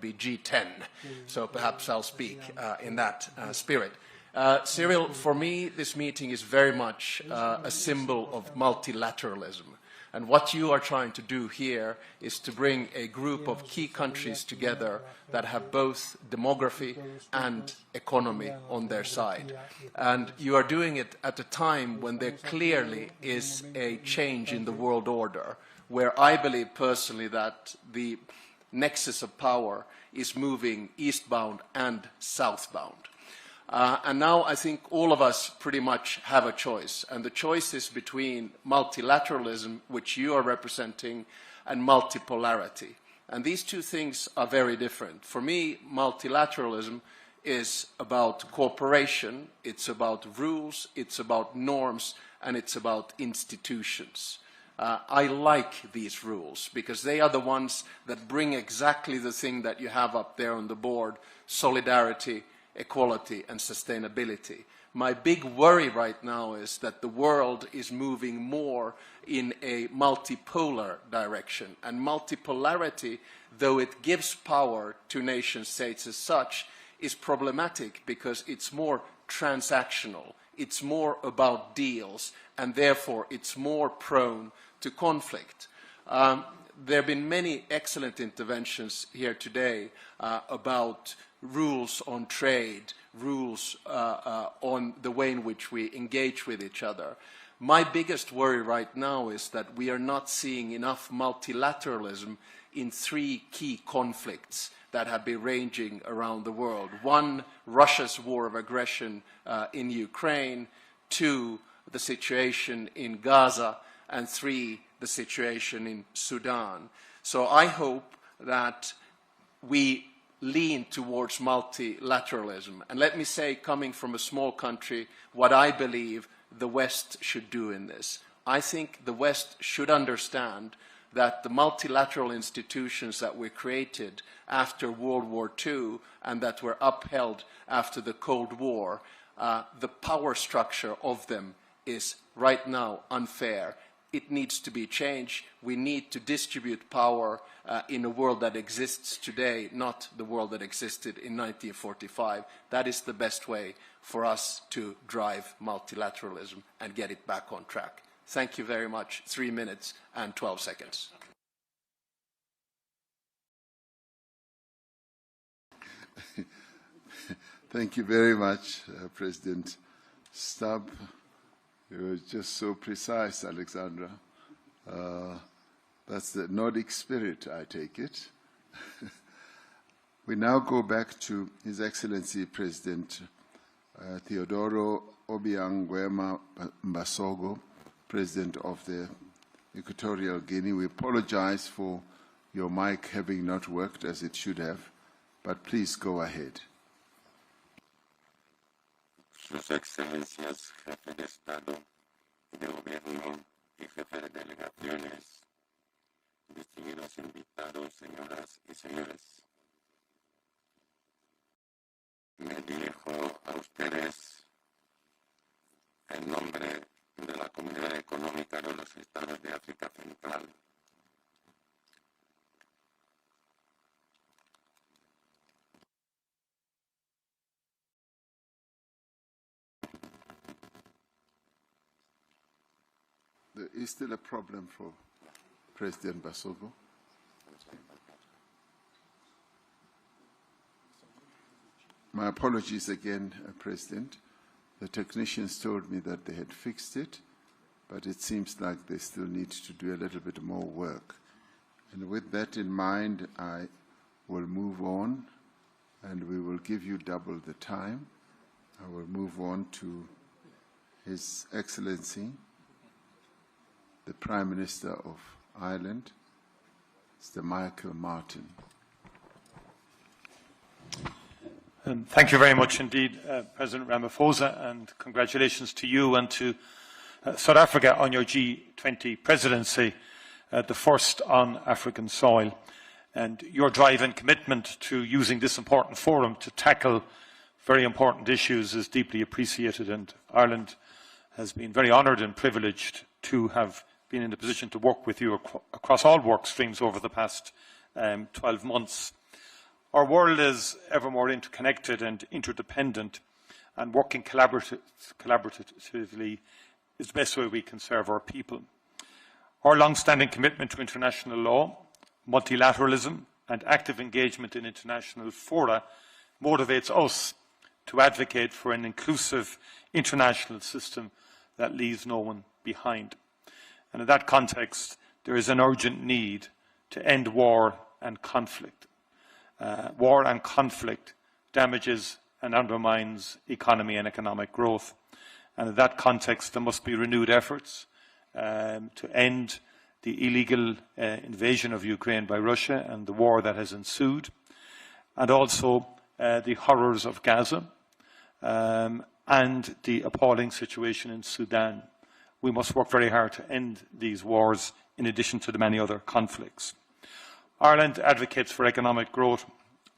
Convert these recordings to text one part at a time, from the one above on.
would be G10. So perhaps I'll speak in that spirit. Cyril, for me, this meeting is very much a symbol of multilateralism. And what you are trying to do here is to bring a group of key countries together that have both demography and economy on their side. And you are doing it at a time when there clearly is a change in the world order, where I believe personally that the nexus of power is moving eastbound and southbound. And now I think all of us pretty much have a choice, and the choice is between multilateralism, which you are representing, and multipolarity. And these two things are very different. For me, multilateralism is about cooperation, it's about rules, it's about norms, and it's about institutions. I like these rules because they are the ones that bring exactly the thing that you have up there on the board: solidarity, equality and sustainability. My big worry right now is that the world is moving more in a multipolar direction. And multipolarity, though it gives power to nation states as such, is problematic because it's more transactional. It's more about deals, and therefore it's more prone to conflict. There have been many excellent interventions here today about rules on trade, rules on the way in which we engage with each other. My biggest worry right now is that we are not seeing enough multilateralism in three key conflicts that have been raging around the world. One, Russia's war of aggression in Ukraine. Two, the situation in Gaza. And three, the situation in Sudan. So I hope that we lean towards multilateralism. And let me say, coming from a small country, what I believe the West should do in this. I think the West should understand that the multilateral institutions that were created after World War II and that were upheld after the Cold War, the power structure of them is right now unfair. It needs to be changed. We need to distribute power in a world that exists today, not the world that existed in 1945. That is the best way for us to drive multilateralism and get it back on track. Thank you very much. 3 minutes and 12 seconds. Thank you very much, President Stubb. You were just so precise, Alexandra. That's the Nordic spirit, I take it. We now go back to His Excellency President Theodoro Obiang Nguema Basogo, President of the Equatorial Guinea. We apologize for your mic having not worked as it should have, but please go ahead. Sus Excelencias, Jefe de Estado y de Gobierno y Jefe de Delegaciones, distinguidos invitados, señoras y señores. Me dirijo a ustedes en nombre de la Comunidad Económica de los Estados de África Central. There is still a problem for President Basogo. My apologies again, President. The technicians told me that they had fixed it, but it seems like they still need to do a little bit more work. And with that in mind, I will move on, and we will give you double the time. I will move on to His Excellency, the Prime Minister of Ireland, Mr. Michael Martin. Thank you very much indeed, President Ramaphosa, and congratulations to you and to South Africa on your G20 presidency, the first on African soil. And your drive and commitment to using this important forum to tackle very important issues is deeply appreciated, and Ireland has been very honoured and privileged to have been in the position to work with you across all work streams over the past 12 months. Our world is ever more interconnected and interdependent, and working collaboratively is the best way we can serve our people. Our long-standing commitment to international law, multilateralism, and active engagement in international fora motivates us to advocate for an inclusive international system that leaves no one behind. And in that context, there is an urgent need to end war and conflict. War and conflict damages and undermines economy and economic growth. And in that context, there must be renewed efforts to end the illegal invasion of Ukraine by Russia and the war that has ensued, and also the horrors of Gaza and the appalling situation in Sudan. We must work very hard to end these wars in addition to the many other conflicts. Ireland advocates for economic growth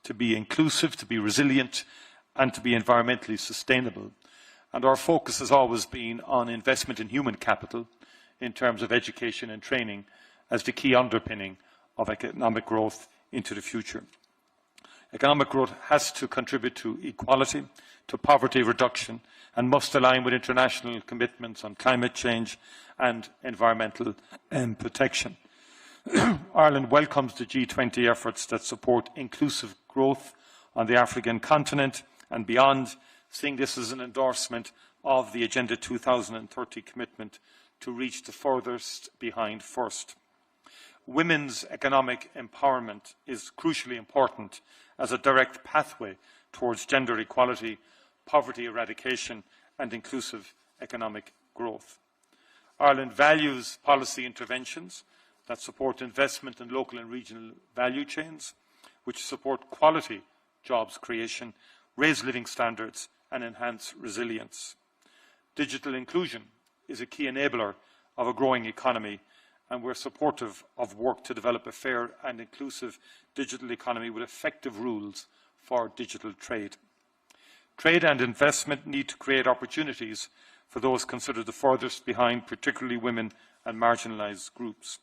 to be inclusive, to be resilient, and to be environmentally sustainable. And our focus has always been on investment in human capital in terms of education and training as the key underpinning of economic growth into the future. Economic growth has to contribute to equality, to poverty reduction, and must align with international commitments on climate change and environmental protection. Ireland welcomes the G20 efforts that support inclusive growth on the African continent and beyond, seeing this as an endorsement of the Agenda 2030 commitment to reach the furthest behind first. Women's economic empowerment is crucially important as a direct pathway towards gender equality, poverty eradication, and inclusive economic growth. Ireland values policy interventions that support investment in local and regional value chains, which support quality jobs creation, raise living standards, and enhance resilience. Digital inclusion is a key enabler of a growing economy, and we're supportive of work to develop a fair and inclusive digital economy with effective rules for digital trade. Trade and investment need to create opportunities for those considered the furthest behind, particularly women and marginalised groups.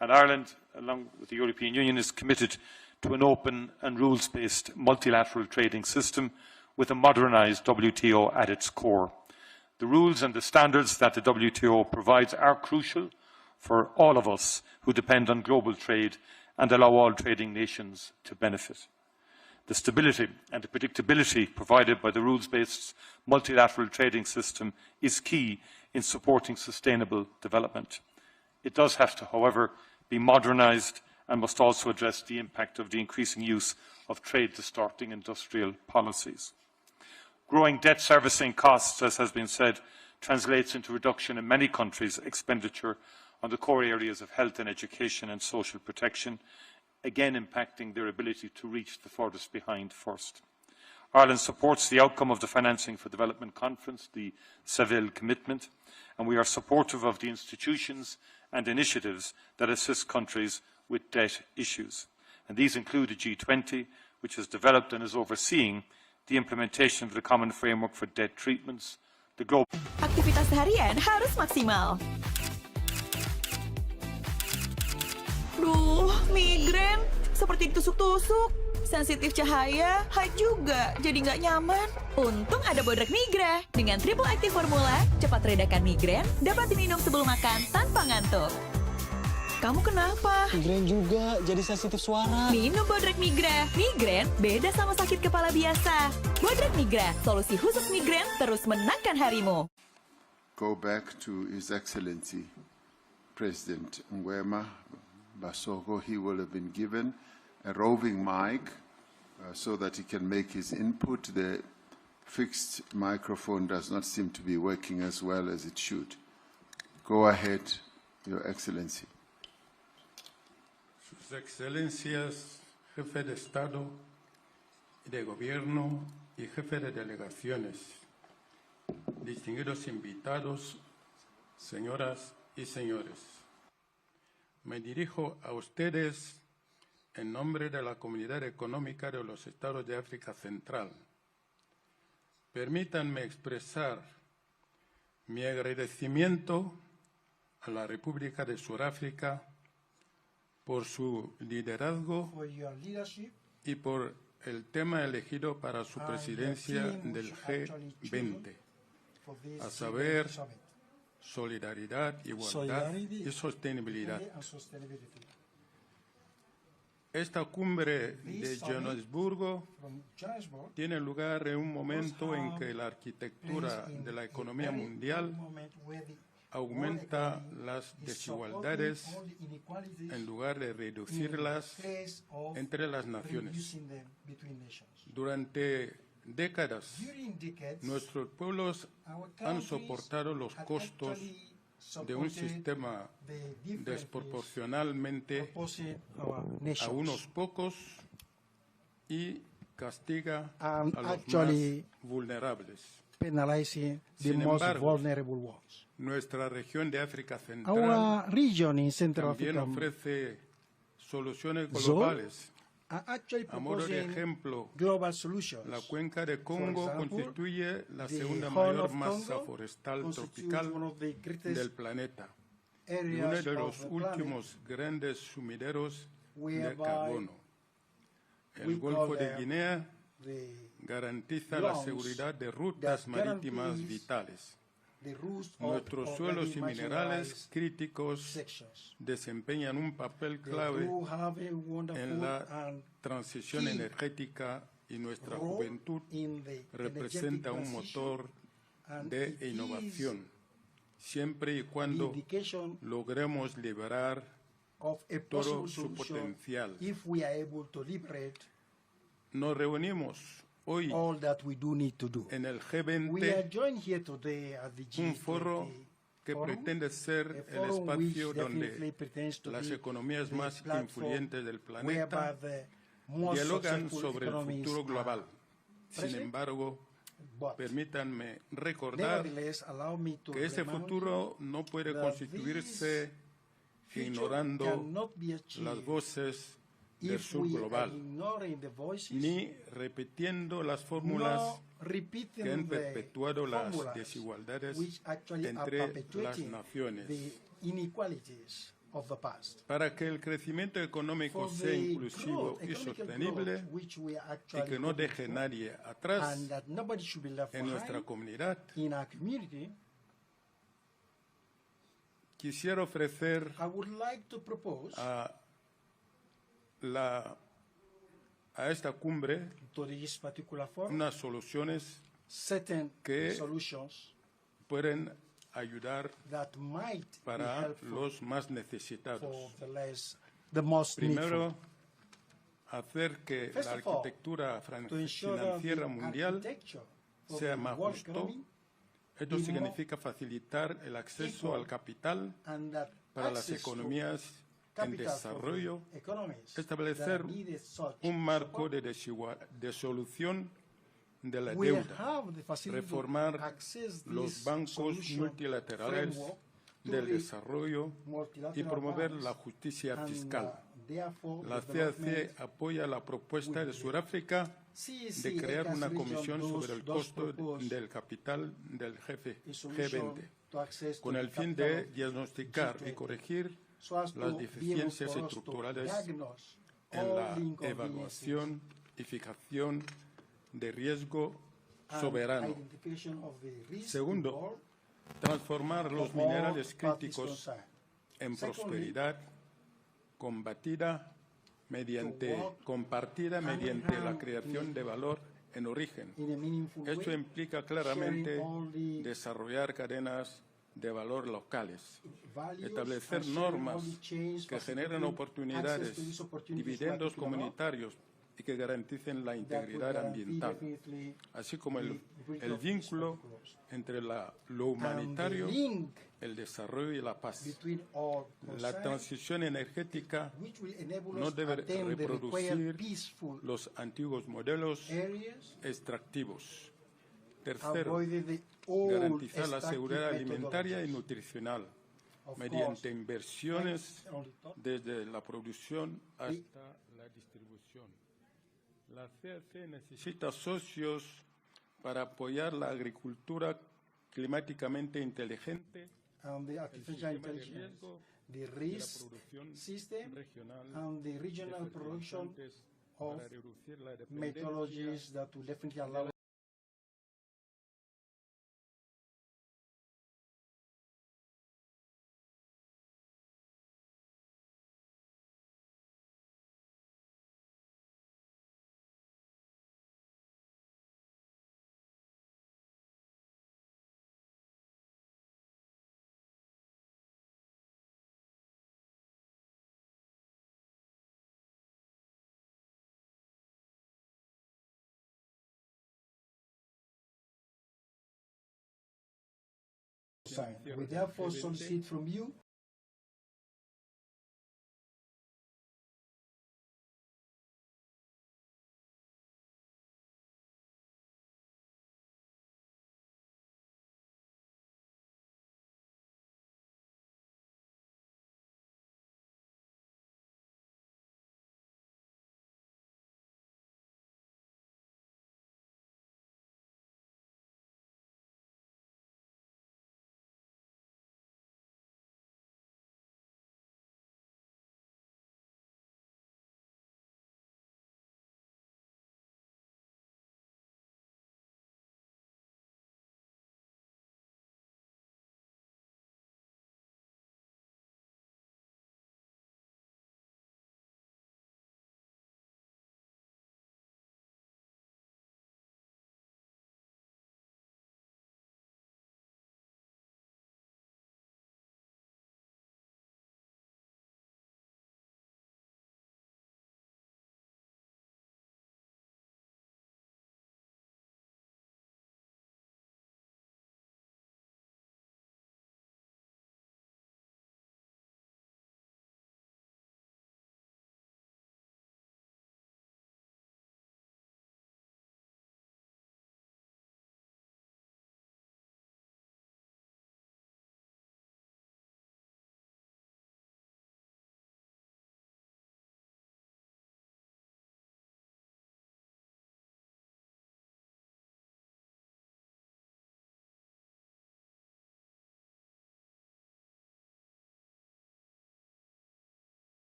And Ireland, along with the European Union, is committed to an open and rules-based multilateral trading system with a modernised WTO at its core. The rules and the standards that the WTO provides are crucial for all of us who depend on global trade and allow all trading nations to benefit. The stability and the predictability provided by the rules-based multilateral trading system is key in supporting sustainable development. It does have to, however, be modernised and must also address the impact of the increasing use of trade-distorting industrial policies. Growing debt servicing costs, as has been said, translates into reduction in many countries' expenditure on the core areas of health and education and social protection, again impacting their ability to reach the furthest behind first. Ireland supports the outcome of the Financing for Development Conference, the Seville Commitment, and we are supportive of the institutions and initiatives that assist countries with debt issues. And these include the G20, which has developed and is overseeing the implementation of the Common Framework for Debt Treatments, the global... Aktivitas harian harus maksimal. Duh, migrain. Seperti ditusuk-tusuk. Sensitif cahaya, high juga. Jadi nggak nyaman. Untung ada bodrek migra. Dengan triple active formula, cepat redakan migrain, dapat diminum sebelum makan tanpa ngantuk. Kamu kenapa? Migrain juga, jadi sensitif suara. Minum bodrek migra. Migrain beda sama sakit kepala biasa. Bodrek migra, solusi khusus migrain terus menangkan harimu. Go back to His Excellency, President Ngwema Basogo. He will have been given a roving mic so that he can make his input. The fixed microphone does not seem to be working as well as it should. Go ahead, Your Excellency. Sus Excelencias, Jefe de Estado y de Gobierno y Jefe de Delegaciones, distinguidos invitados, señoras y señores, me dirijo a ustedes en nombre de la Comunidad Económica de los Estados de África Central. Permítanme expresar mi agradecimiento a la República de Sudáfrica por su liderazgo y por el tema elegido para su presidencia del G20, a saber, solidaridad, igualdad y sostenibilidad. Esta cumbre de Johannesburg tiene lugar en un momento en que la arquitectura de la economía mundial aumenta las desigualdades en lugar de reducirlas entre las naciones. Durante décadas, nuestros pueblos han soportado los costos de un sistema desproporcionalmente a unos pocos y castiga a los más vulnerables. Sin embargo, nuestra región de África Central también ofrece soluciones globales. A modo de ejemplo, la cuenca de Congo constituye la segunda mayor masa forestal tropical del planeta y uno de los últimos grandes sumideros de carbono. El Golfo de Guinea garantiza la seguridad de rutas marítimas vitales. Nuestros suelos y minerales críticos desempeñan un papel clave en la transición energética y nuestra juventud representa un motor de innovación, siempre y cuando logremos liberar todo su potencial. Nos reunimos hoy en el G20, un foro que pretende ser el espacio donde las economías más influyentes del planeta dialogan sobre el futuro global. Sin embargo, permítanme recordar que ese futuro no puede constituirse ignorando las voces del sur global, ni repitiendo las fórmulas que han perpetuado las desigualdades entre las naciones. Para que el crecimiento económico sea inclusivo y sostenible y que no deje nadie atrás en nuestra comunidad, quisiera ofrecer a esta cumbre unas soluciones que pueden ayudar para los más necesitados. Primero, hacer que la arquitectura financiera mundial sea más justo. Esto significa facilitar el acceso al capital para las economías en desarrollo, establecer un marco de solución de la deuda, reformar los bancos multilaterales del desarrollo y promover la justicia fiscal. La CAC apoya la propuesta de Sudáfrica de crear una comisión sobre el costo del capital del G20, con el fin de diagnosticar y corregir las deficiencias estructurales en la evaluación y fijación de riesgo soberano. Segundo, transformar los minerales críticos en prosperidad compartida mediante la creación de valor en origen. Esto implica claramente desarrollar cadenas de valor locales, establecer normas que generen oportunidades, dividendos comunitarios y que garanticen la integridad ambiental, así como el vínculo entre lo humanitario, el desarrollo y la paz. La transición energética no debe reproducir los antiguos modelos extractivos. Tercero, garantizar la seguridad alimentaria y nutricional mediante inversiones desde la producción hasta la distribución. La CAC necesita socios para apoyar la agricultura climáticamente inteligente, el sistema de riesgo, la producción regional de fertilizantes of para reducir la methodologies that will definitely allow sign. We therefore solicit from you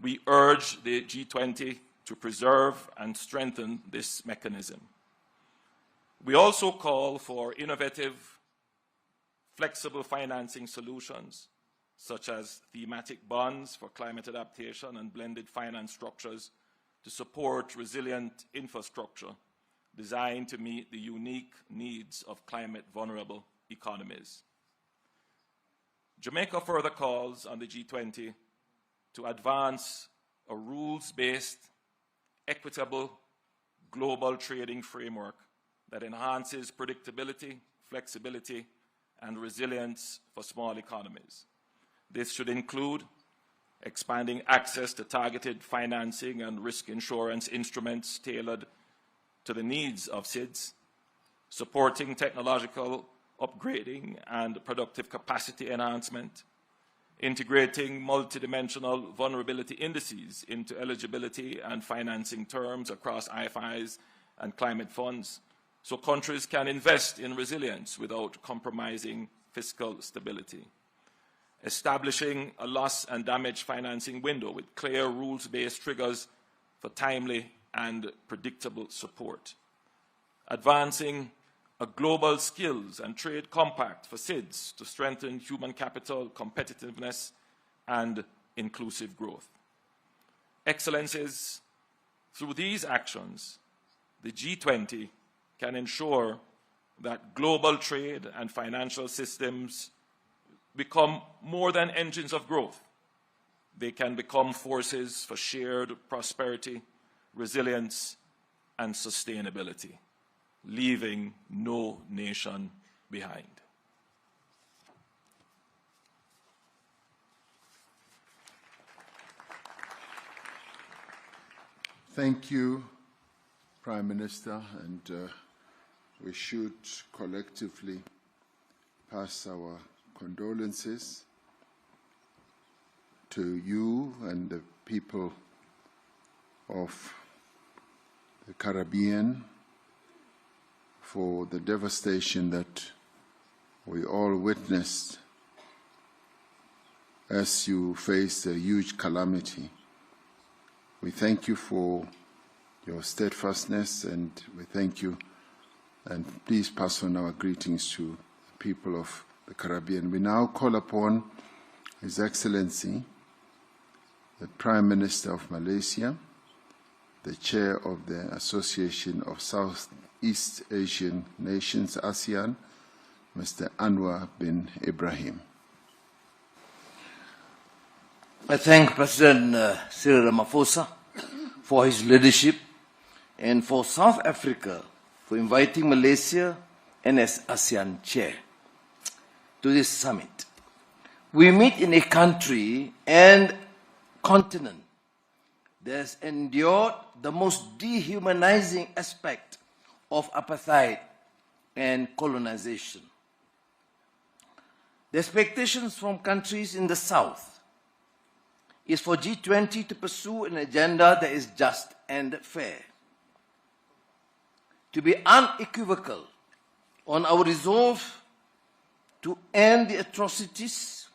we urge the G20 to preserve and strengthen this mechanism. We also call for innovative, flexible financing solutions, such as thematic bonds for climate adaptation and blended finance structures to support resilient infrastructure designed to meet the unique needs of climate-vulnerable economies. Jamaica further calls on the G20 to advance a rules-based, equitable, global trading framework that enhances predictability, flexibility, and resilience for small economies. This should include expanding access to targeted financing and risk insurance instruments tailored to the needs of SIDS, supporting technological upgrading and productive capacity enhancement, integrating multidimensional vulnerability indices into eligibility and financing terms across IFIs and climate funds, so countries can invest in resilience without compromising fiscal stability. Establishing a loss and damage financing window with clear rules-based triggers for timely and predictable support. Advancing a global skills and trade compact for SIDS to strengthen human capital competitiveness and inclusive growth. Excellencies, through these actions, the G20 can ensure that global trade and financial systems become more than engines of growth. They can become forces for shared prosperity, resilience, and sustainability, leaving no nation behind. Thank you, Prime Minister, and we should collectively pass our condolences to you and the people of the Caribbean for the devastation that we all witnessed as you faced a huge calamity. We thank you for your steadfastness, and we thank you, and please pass on our greetings to the people of the Caribbean. We now call upon His Excellency, the Prime Minister of Malaysia, the Chair of the Association of Southeast Asian Nations, ASEAN, Mr. Anwar bin Ibrahim. I thank President Cyril Ramaphosa for his leadership and for South Africa for inviting Malaysia and as ASEAN chair to this summit. We meet in a country and continent that has endured the most dehumanizing aspect of apartheid and colonization. The expectations from countries in the South is for G20 to pursue an agenda that is just and fair, to be unequivocal on our resolve to end the atrocities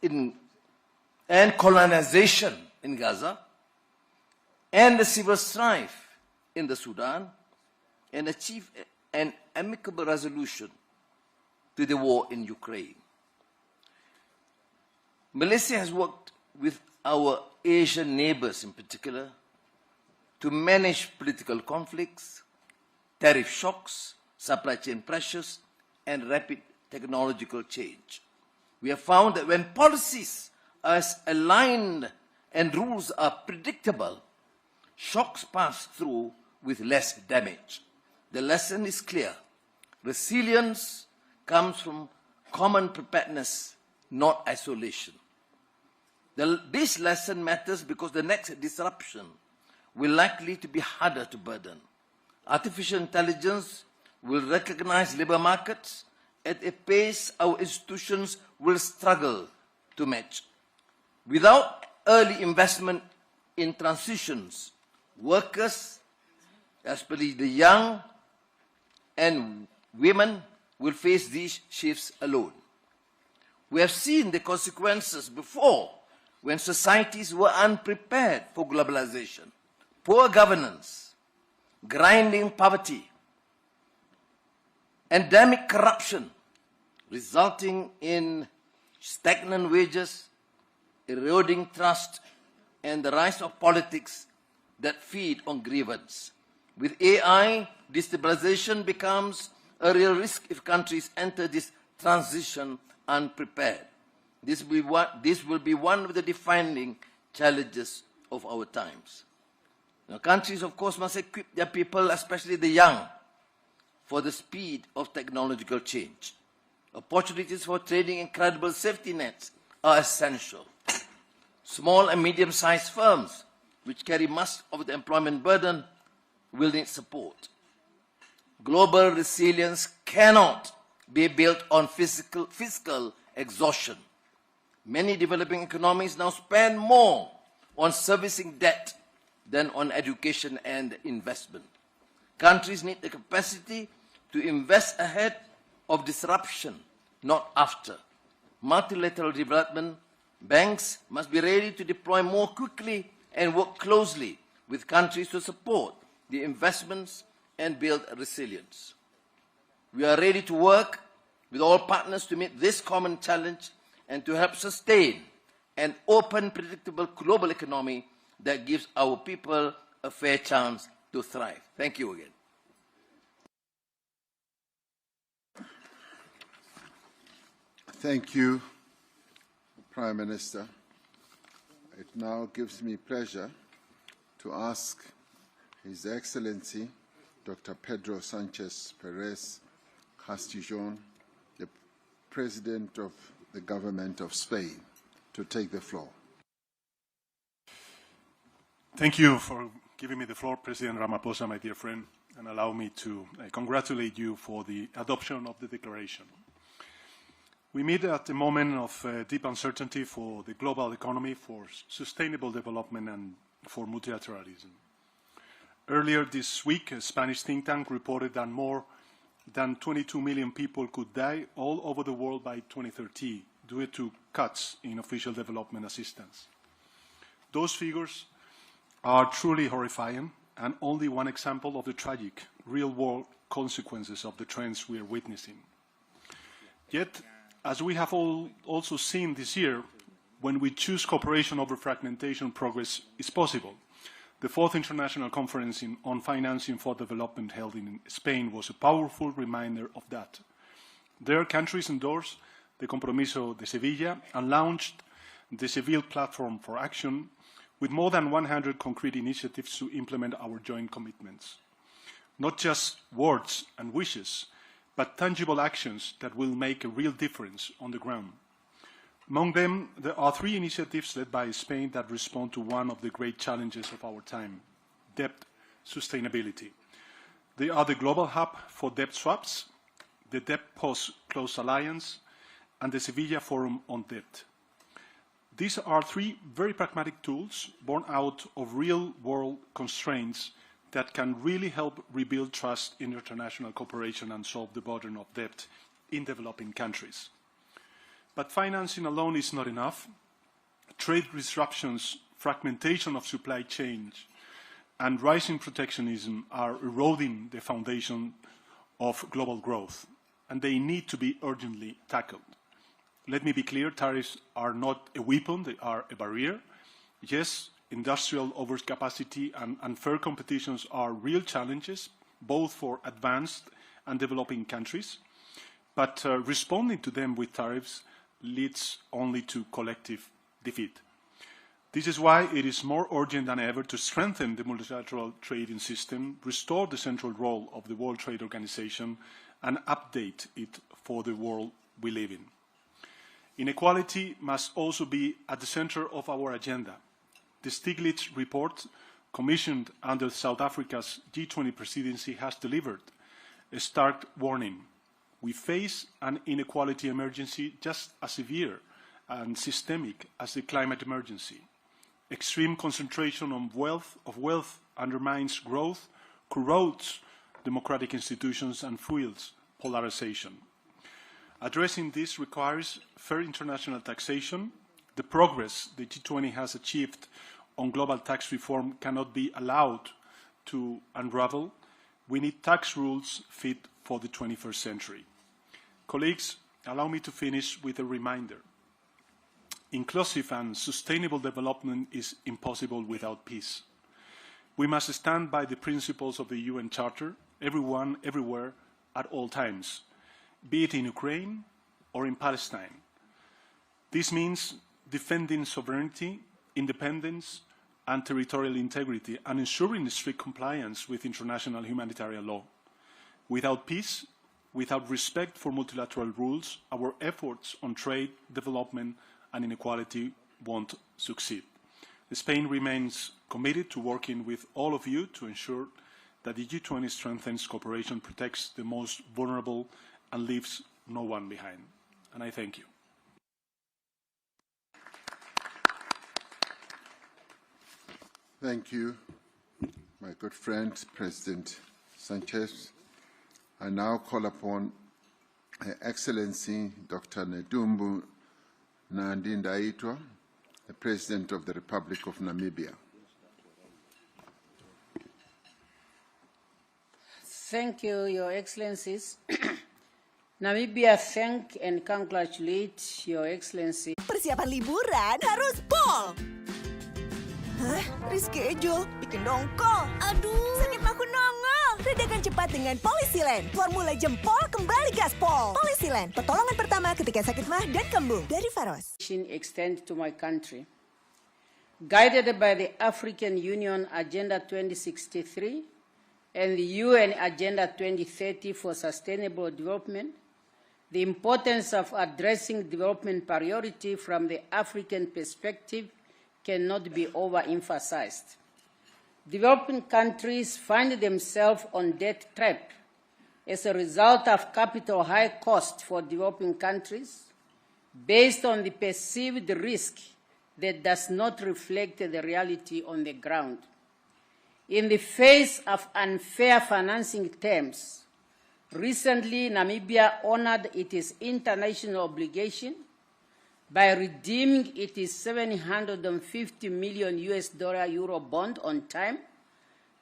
and colonization in Gaza, and the civil strife in the Sudan, and achieve an amicable resolution to the war in Ukraine. Malaysia has worked with our Asian neighbors in particular to manage political conflicts, tariff shocks, supply chain pressures, and rapid technological change. We have found that when policies are aligned and rules are predictable, shocks pass through with less damage. The lesson is clear. Resilience comes from common preparedness, not isolation. This lesson matters because the next disruption will likely to be harder to burden. Artificial intelligence will recognize labor markets at a pace our institutions will struggle to match. Without early investment in transitions, workers, especially the young and women, will face these shifts alone. We have seen the consequences before when societies were unprepared for globalization, poor governance, grinding poverty, endemic corruption, resulting in stagnant wages, eroding trust, and the rise of politics that feed on grievance. With AI, destabilization becomes a real risk if countries enter this transition unprepared. This will be one of the defining challenges of our times. Now, countries, of course, must equip their people, especially the young, for the speed of technological change. Opportunities for trading and credible safety nets are essential. Small and medium-sized firms, which carry much of the employment burden, will need support. Global resilience cannot be built on fiscal exhaustion. Many developing economies now spend more on servicing debt than on education and investment. Countries need the capacity to invest ahead of disruption, not after. Multilateral development banks must be ready to deploy more quickly and work closely with countries to support the investments and build resilience. We are ready to work with all partners to meet this common challenge and to help sustain an open, predictable global economy that gives our people a fair chance to thrive. Thank you again. Thank you, Prime Minister. It now gives me pleasure to ask His Excellency Dr. Pedro Sanchez Perez Castijon, the President of the Government of Spain, to take the floor. Thank you for giving me the floor, President Ramaphosa, my dear friend, and allow me to congratulate you for the adoption of the declaration. We meet at a moment of deep uncertainty for the global economy, for sustainable development, and for multilateralism. Earlier this week, a Spanish think tank reported that more than 22 million people could die all over the world by 2030 due to cuts in official development assistance. Those figures are truly horrifying and only one example of the tragic, real-world consequences of the trends we are witnessing. Yet, as we have also seen this year, when we choose cooperation over fragmentation, progress is possible. The 4th International Conference on Financing for Development held in Spain was a powerful reminder of that. There, countries endorsed the Compromiso de Sevilla and launched the Seville Platform for Action with more than 100 concrete initiatives to implement our joint commitments. Not just words and wishes, but tangible actions that will make a real difference on the ground. Among them, there are 3 initiatives led by Spain that respond to one of the great challenges of our time, debt sustainability. They are the Global Hub for Debt Swaps, the Debt Post-Close Alliance, and the Sevilla Forum on Debt. These are 3 very pragmatic tools born out of real-world constraints that can really help rebuild trust in international cooperation and solve the burden of debt in developing countries. But financing alone is not enough. Trade disruptions, fragmentation of supply chains, and rising protectionism are eroding the foundation of global growth, and they need to be urgently tackled. Let me be clear, tariffs are not a weapon, they are a barrier. Yes, industrial overcapacity and unfair competitions are real challenges, both for advanced and developing countries, but responding to them with tariffs leads only to collective defeat. This is why it is more urgent than ever to strengthen the multilateral trading system, restore the central role of the World Trade Organization, and update it for the world we live in. Inequality must also be at the center of our agenda. The Stiglitz report, commissioned under South Africa's G20 presidency, has delivered a stark warning. We face an inequality emergency just as severe and systemic as the climate emergency. Extreme concentration of wealth undermines growth, corrodes democratic institutions, and fuels polarization. Addressing this requires fair international taxation, the progress the G20 has achieved on global tax reform cannot be allowed to unravel. We need tax rules fit for the 21st century. Colleagues, allow me to finish with a reminder. Inclusive and sustainable development is impossible without peace. We must stand by the principles of the UN Charter, everyone, everywhere, at all times, be it in Ukraine or in Palestine. This means defending sovereignty, independence, and territorial integrity, and ensuring strict compliance with international humanitarian law. Without peace, without respect for multilateral rules, our efforts on trade, development, and inequality won't succeed. Spain remains committed to working with all of you to ensure that the G20 strengthens cooperation, protects the most vulnerable, and leaves no one behind. And I thank you. Thank you, my good friend, President Sanchez. I now call upon Her Excellency Dr. Nedumbu Nandi-Ndaitwah, the President of the Republic of Namibia. Thank you, Your Excellencies. Namibia thank and congratulate Your Excellency. Persiapan liburan harus pol. Hah? Reschedule? Bikin dongkol. Aduh. Sakit maku nongol. Redakan cepat dengan Polisilen. Formula jempol kembali gaspol. Polisilen, pertolongan pertama ketika sakit mah dan kembung. Dari Faros. Extend to my country. Guided by the African Union Agenda 2063 and the UN Agenda 2030 for Sustainable Development, the importance of addressing development priority from the African perspective cannot be overemphasized. Developing countries find themselves on debt trap as a result of capital high cost for developing countries based on the perceived risk that does not reflect the reality on the ground. In the face of unfair financing terms, recently Namibia honored its international obligation by redeeming its $750 million Euro bond on time,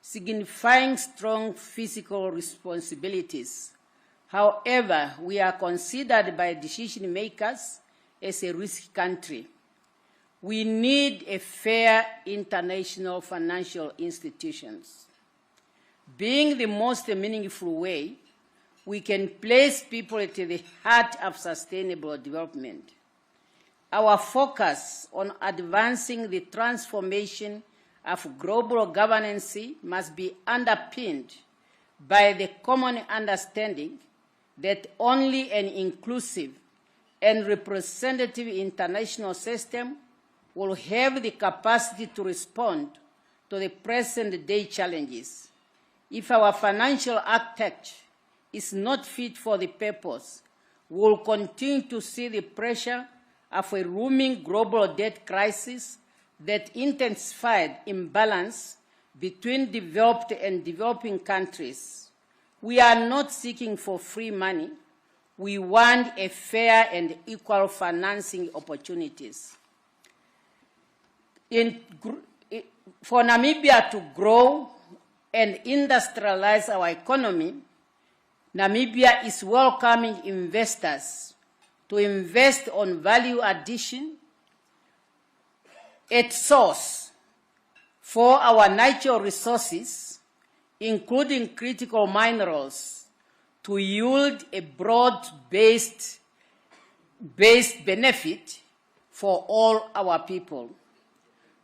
signifying strong fiscal responsibilities. However, we are considered by decision makers as a risk country. We need a fair international financial institutions. Being the most meaningful way, we can place people at the heart of sustainable development. Our focus on advancing the transformation of global governance must be underpinned by the common understanding that only an inclusive and representative international system will have the capacity to respond to the present-day challenges. If our financial architecture is not fit for the purpose, we will continue to see the pressure of a looming global debt crisis that intensified imbalance between developed and developing countries. We are not seeking for free money. We want a fair and equal financing opportunities. For Namibia to grow and industrialize our economy, Namibia is welcoming investors to invest on value addition at source for our natural resources, including critical minerals, to yield a broad-based benefit for all our people.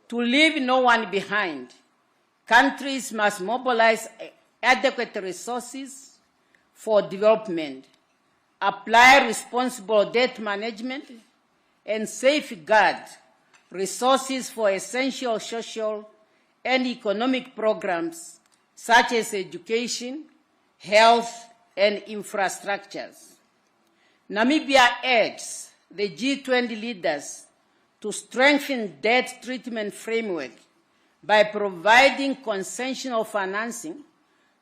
To leave no one behind, countries must mobilize adequate resources for development, apply responsible debt management, and safeguard resources for essential social and economic programs such as education, health, and infrastructures. Namibia urges the G20 leaders to strengthen debt treatment framework by providing concessional financing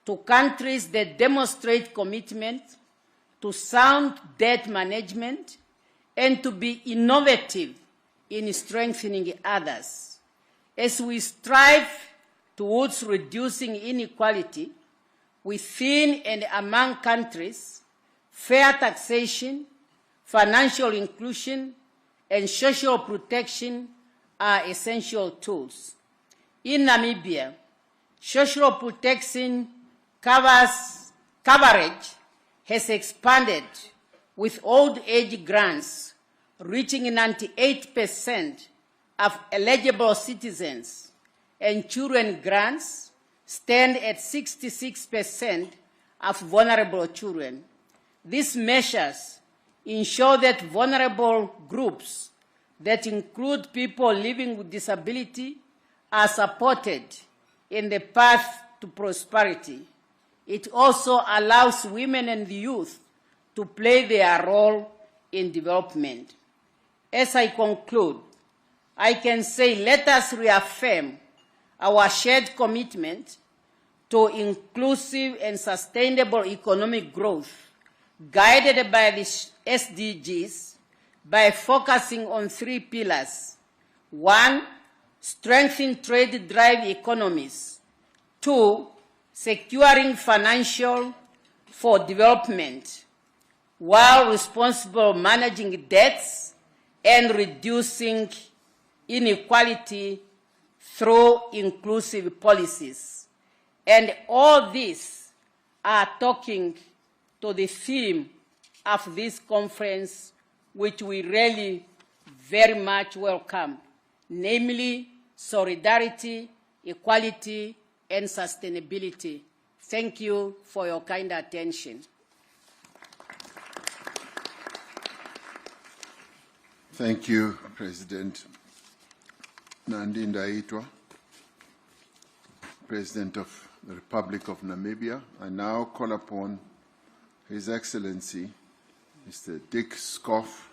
to countries that demonstrate commitment to sound debt management and to be innovative in strengthening others. As we strive towards reducing inequality within and among countries, fair taxation, financial inclusion, and social protection are essential tools. In Namibia, social protection coverage has expanded, with old age grants reaching 98% of eligible citizens, and children grants stand at 66% of vulnerable children. These measures ensure that vulnerable groups that include people living with disability are supported in the path to prosperity. It also allows women and youth to play their role in development. As I conclude, I can say let us reaffirm our shared commitment to inclusive and sustainable economic growth guided by the SDGs by focusing on 3 pillars. 1, strengthening trade-drive economies. 2, securing financial for development, while responsible managing debts and reducing inequality through inclusive policies. And all these are talking to the theme of this conference, which we really very much welcome, namely solidarity, equality, and sustainability. Thank you for your kind attention. Thank you, President Nandi Ndaitwah, President of the Republic of Namibia. I now call upon His Excellency, Mr. Dick Schoof,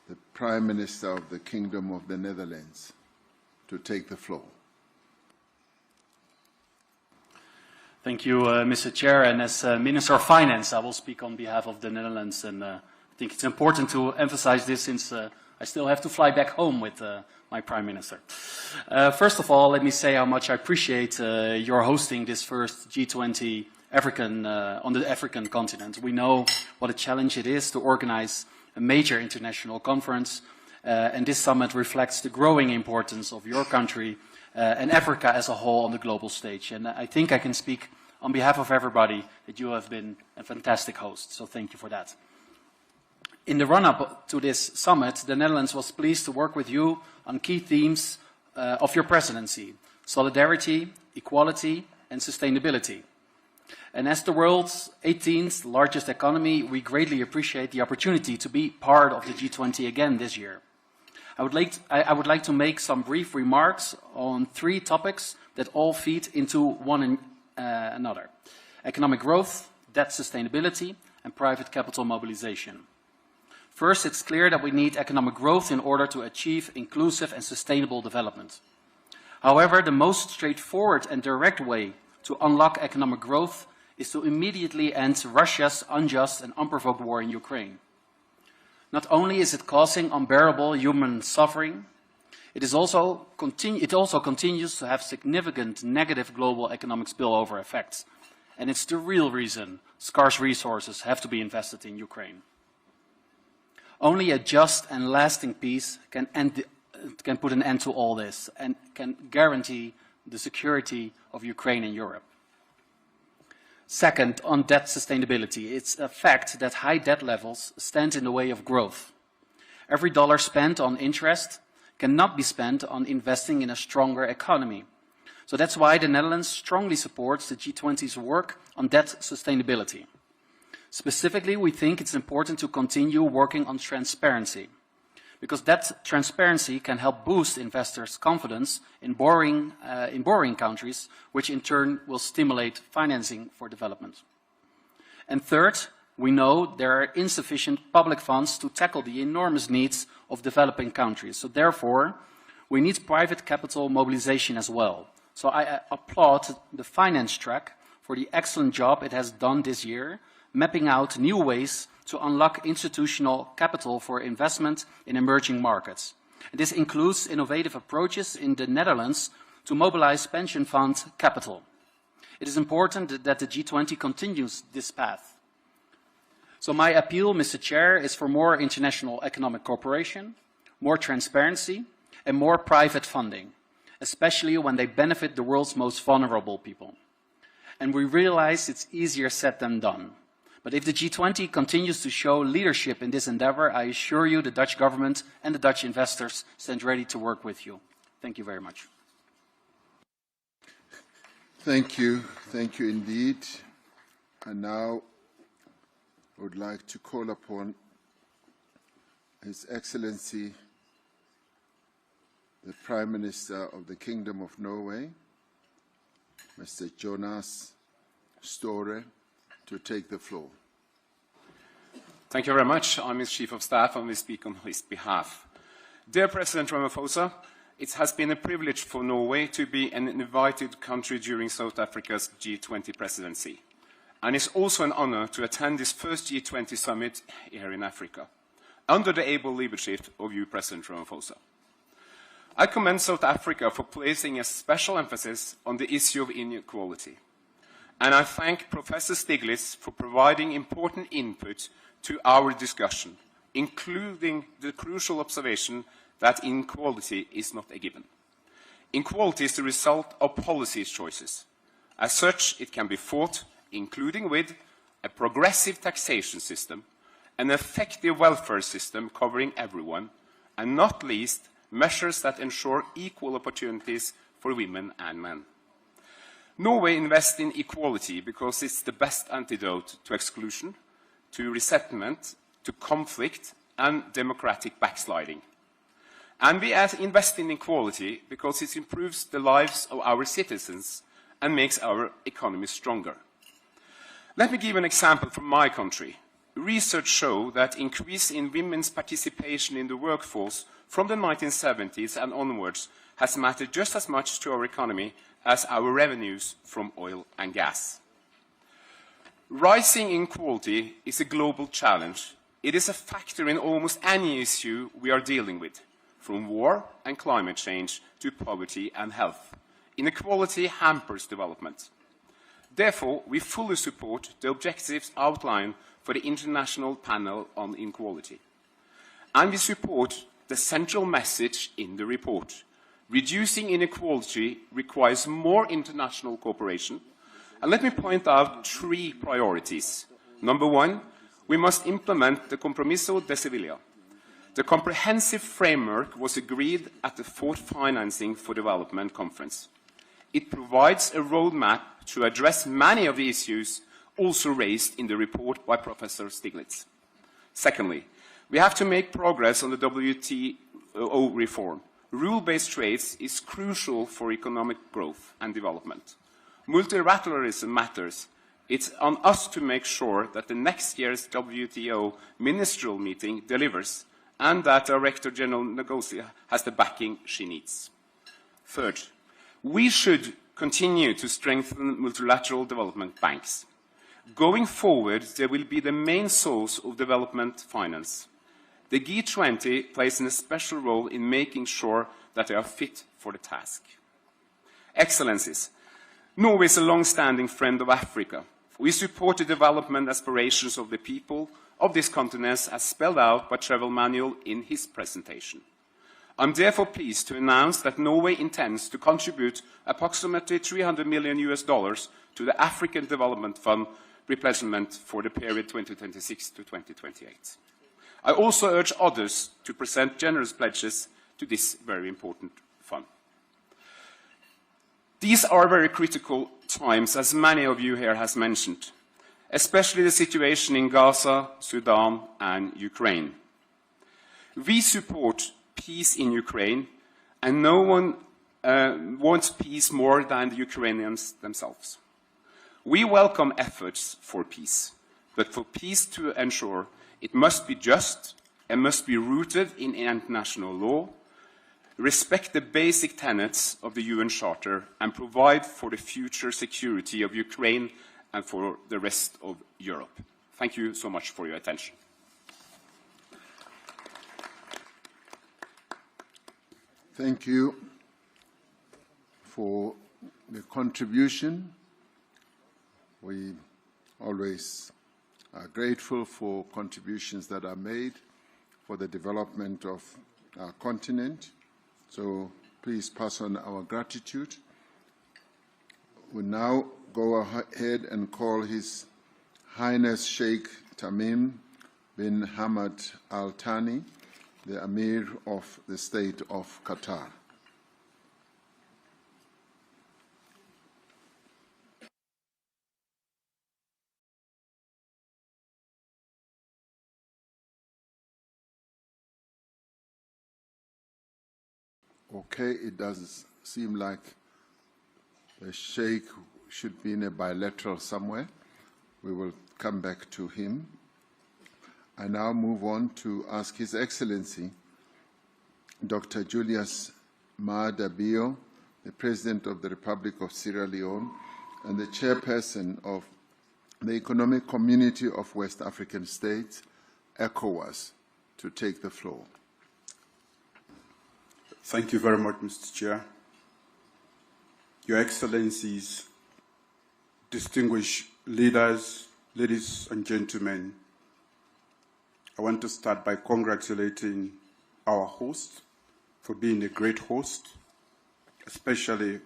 the Prime Minister of the Kingdom of the Netherlands, to take the floor. Thank you, Mr. Chair. And as Minister of Finance, I will speak on behalf of the Netherlands. And I think it's important to emphasize this since I still have to fly back home with my Prime Minister. First of all, let me say how much I appreciate your hosting this first G20 on the African continent. We know what a challenge it is to organize a major international conference, and this summit reflects the growing importance of your country and Africa as a whole on the global stage. And I think I can speak on behalf of everybody that you have been a fantastic host, so thank you for that. In the run-up to this summit, the Netherlands was pleased to work with you on key themes of your presidency: solidarity, equality, and sustainability. And as the world's 18th largest economy, we greatly appreciate the opportunity to be part of the G20 again this year. I would like to make some brief remarks on 3 topics that all feed into one another: economic growth, debt sustainability, and private capital mobilization. First, it's clear that we need economic growth in order to achieve inclusive and sustainable development. However, the most straightforward and direct way to unlock economic growth is to immediately end Russia's unjust and unprovoked war in Ukraine. Not only is it causing unbearable human suffering, it also continues to have significant negative global economic spillover effects. And it's the real reason scarce resources have to be invested in Ukraine. Only a just and lasting peace can put an end to all this and can guarantee the security of Ukraine and Europe. Second, on debt sustainability, it's a fact that high debt levels stand in the way of growth. Every dollar spent on interest cannot be spent on investing in a stronger economy. So that's why the Netherlands strongly supports the G20's work on debt sustainability. Specifically, we think it's important to continue working on transparency, because that transparency can help boost investors' confidence in borrowing countries, which in turn will stimulate financing for development. And third, we know there are insufficient public funds to tackle the enormous needs of developing countries. So therefore, we need private capital mobilization as well. So I applaud the finance track for the excellent job it has done this year, mapping out new ways to unlock institutional capital for investment in emerging markets. This includes innovative approaches in the Netherlands to mobilize pension fund capital. It is important that the G20 continues this path. So my appeal, Mr. Chair, is for more international economic cooperation, more transparency, and more private funding, especially when they benefit the world's most vulnerable people. And we realize it's easier said than done. But if the G20 continues to show leadership in this endeavor, I assure you the Dutch government and the Dutch investors stand ready to work with you. Thank you very much. Thank you indeed. And now I would like to call upon His Excellency, the Prime Minister of the Kingdom of Norway, Mr. Jonas Støre, to take the floor. Thank you very much. I'm his Chief of Staff and will speak on his behalf. Dear President Ramaphosa, it has been a privilege for Norway to be an invited country during South Africa's G20 presidency. And it's also an honor to attend this first G20 summit here in Africa, under the able leadership of you, President Ramaphosa. I commend South Africa for placing a special emphasis on the issue of inequality. And I thank Professor Stiglitz for providing important input to our discussion, including the crucial observation that inequality is not a given. Inequality is the result of policy choices. As such, it can be fought, including with a progressive taxation system, an effective welfare system covering everyone, and not least, measures that ensure equal opportunities for women and men. Norway invests in equality because it's the best antidote to exclusion, to resettlement, to conflict, and democratic backsliding. And we invest in equality because it improves the lives of our citizens and makes our economy stronger. Let me give an example from my country. Research shows that increase in women's participation in the workforce from the 1970s and onwards has mattered just as much to our economy as our revenues from oil and gas. Rising inequality is a global challenge. It is a factor in almost any issue we are dealing with, from war and climate change to poverty and health. Inequality hampers development. Therefore, we fully support the objectives outlined for the International Panel on Inequality. And we support the central message in the report. Reducing inequality requires more international cooperation. And let me point out 3 priorities. Number 1, we must implement the Compromiso de Sevilla. The comprehensive framework was agreed at the 4th Financing for Development Conference. It provides a roadmap to address many of the issues also raised in the report by Professor Stiglitz. Secondly, we have to make progress on the WTO reform. Rule-based trades is crucial for economic growth and development. Multilateralism matters. It's on us to make sure that the next year's WTO ministerial meeting delivers and that Director General Ngozi has the backing she needs. Third, we should continue to strengthen multilateral development banks. Going forward, they will be the main source of development finance. The G20 plays a special role in making sure that they are fit for the task. Excellencies, Norway is a long-standing friend of Africa. We support the development aspirations of the people of this continent as spelled out by Travel Manual in his presentation. I'm therefore pleased to announce that Norway intends to contribute approximately $300 million to the African Development Fund replenishment for the period 2026 to 2028. I also urge others to present generous pledges to this very important fund. These are very critical times, as many of you here have mentioned, especially the situation in Gaza, Sudan, and Ukraine. We support peace in Ukraine, and no one wants peace more than the Ukrainians themselves. We welcome efforts for peace, but for peace to ensure, it must be just and must be rooted in international law, respect the basic tenets of the UN Charter, and provide for the future security of Ukraine and for the rest of Europe. Thank you so much for your attention. Thank you for the contribution. We always are grateful for contributions that are made for the development of our continent. So please pass on our gratitude. We now go ahead and call His Highness Sheikh Tamim bin Hamad Al Thani, the Emir of the State of Qatar. Okay, it does seem like the Sheikh should be in a bilateral somewhere. We will come back to him. I now move on to ask His Excellency, Dr. Julius Maada Bio, the President of the Republic of Sierra Leone and the Chairperson of the Economic Community of West African States, ECOWAS, to take the floor. Thank you very much, Mr. Chair. Your Excellencies, distinguished leaders, ladies and gentlemen, I want to start by congratulating our host for being a great host, especially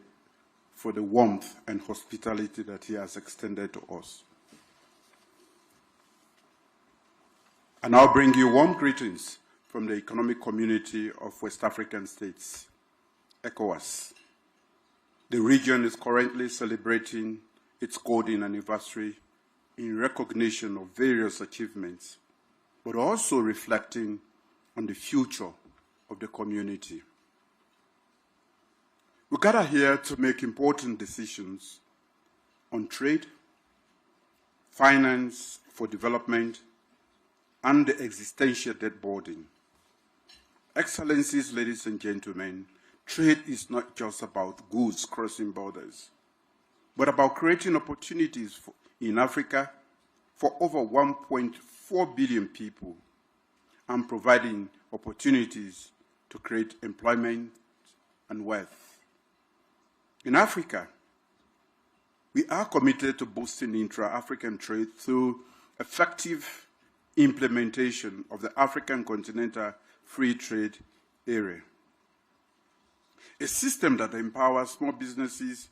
for the warmth and hospitality that he has extended to us. I now bring you warm greetings from the Economic Community of West African States, ECOWAS. The region is currently celebrating its golden anniversary in recognition of various achievements, but also reflecting on the future of the community. We gather here to make important decisions on trade, finance for development, and the existential debt burden. Excellencies, ladies and gentlemen, trade is not just about goods crossing borders, but about creating opportunities in Africa for over 1.4 billion people and providing opportunities to create employment and wealth. In Africa, we are committed to boosting intra-African trade through effective implementation of the African Continental Free Trade Area, a system that empowers small businesses,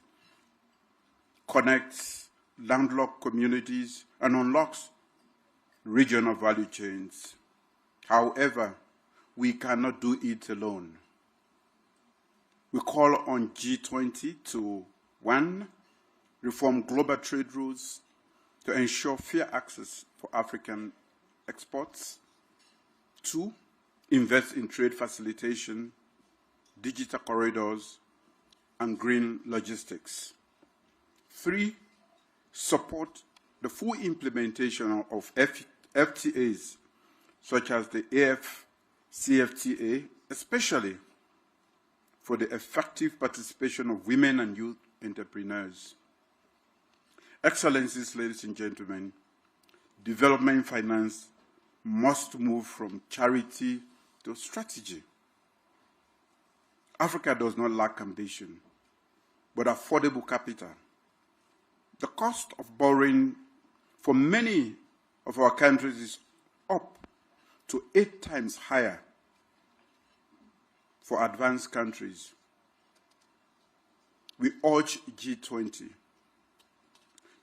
connects landlocked communities, and unlocks regional value chains. However, we cannot do it alone. We call on G20 to 1. Reform global trade rules to ensure fair access for African exports. 2. Invest in trade facilitation, digital corridors, and green logistics. 3. Support the full implementation of FTAs, such as the AFCFTA, especially for the effective participation of women and youth entrepreneurs. Excellencies, ladies and gentlemen, development finance must move from charity to strategy. Africa does not lack ambition, but affordable capital. The cost of borrowing for many of our countries is up to 8 times higher for advanced countries. We urge G20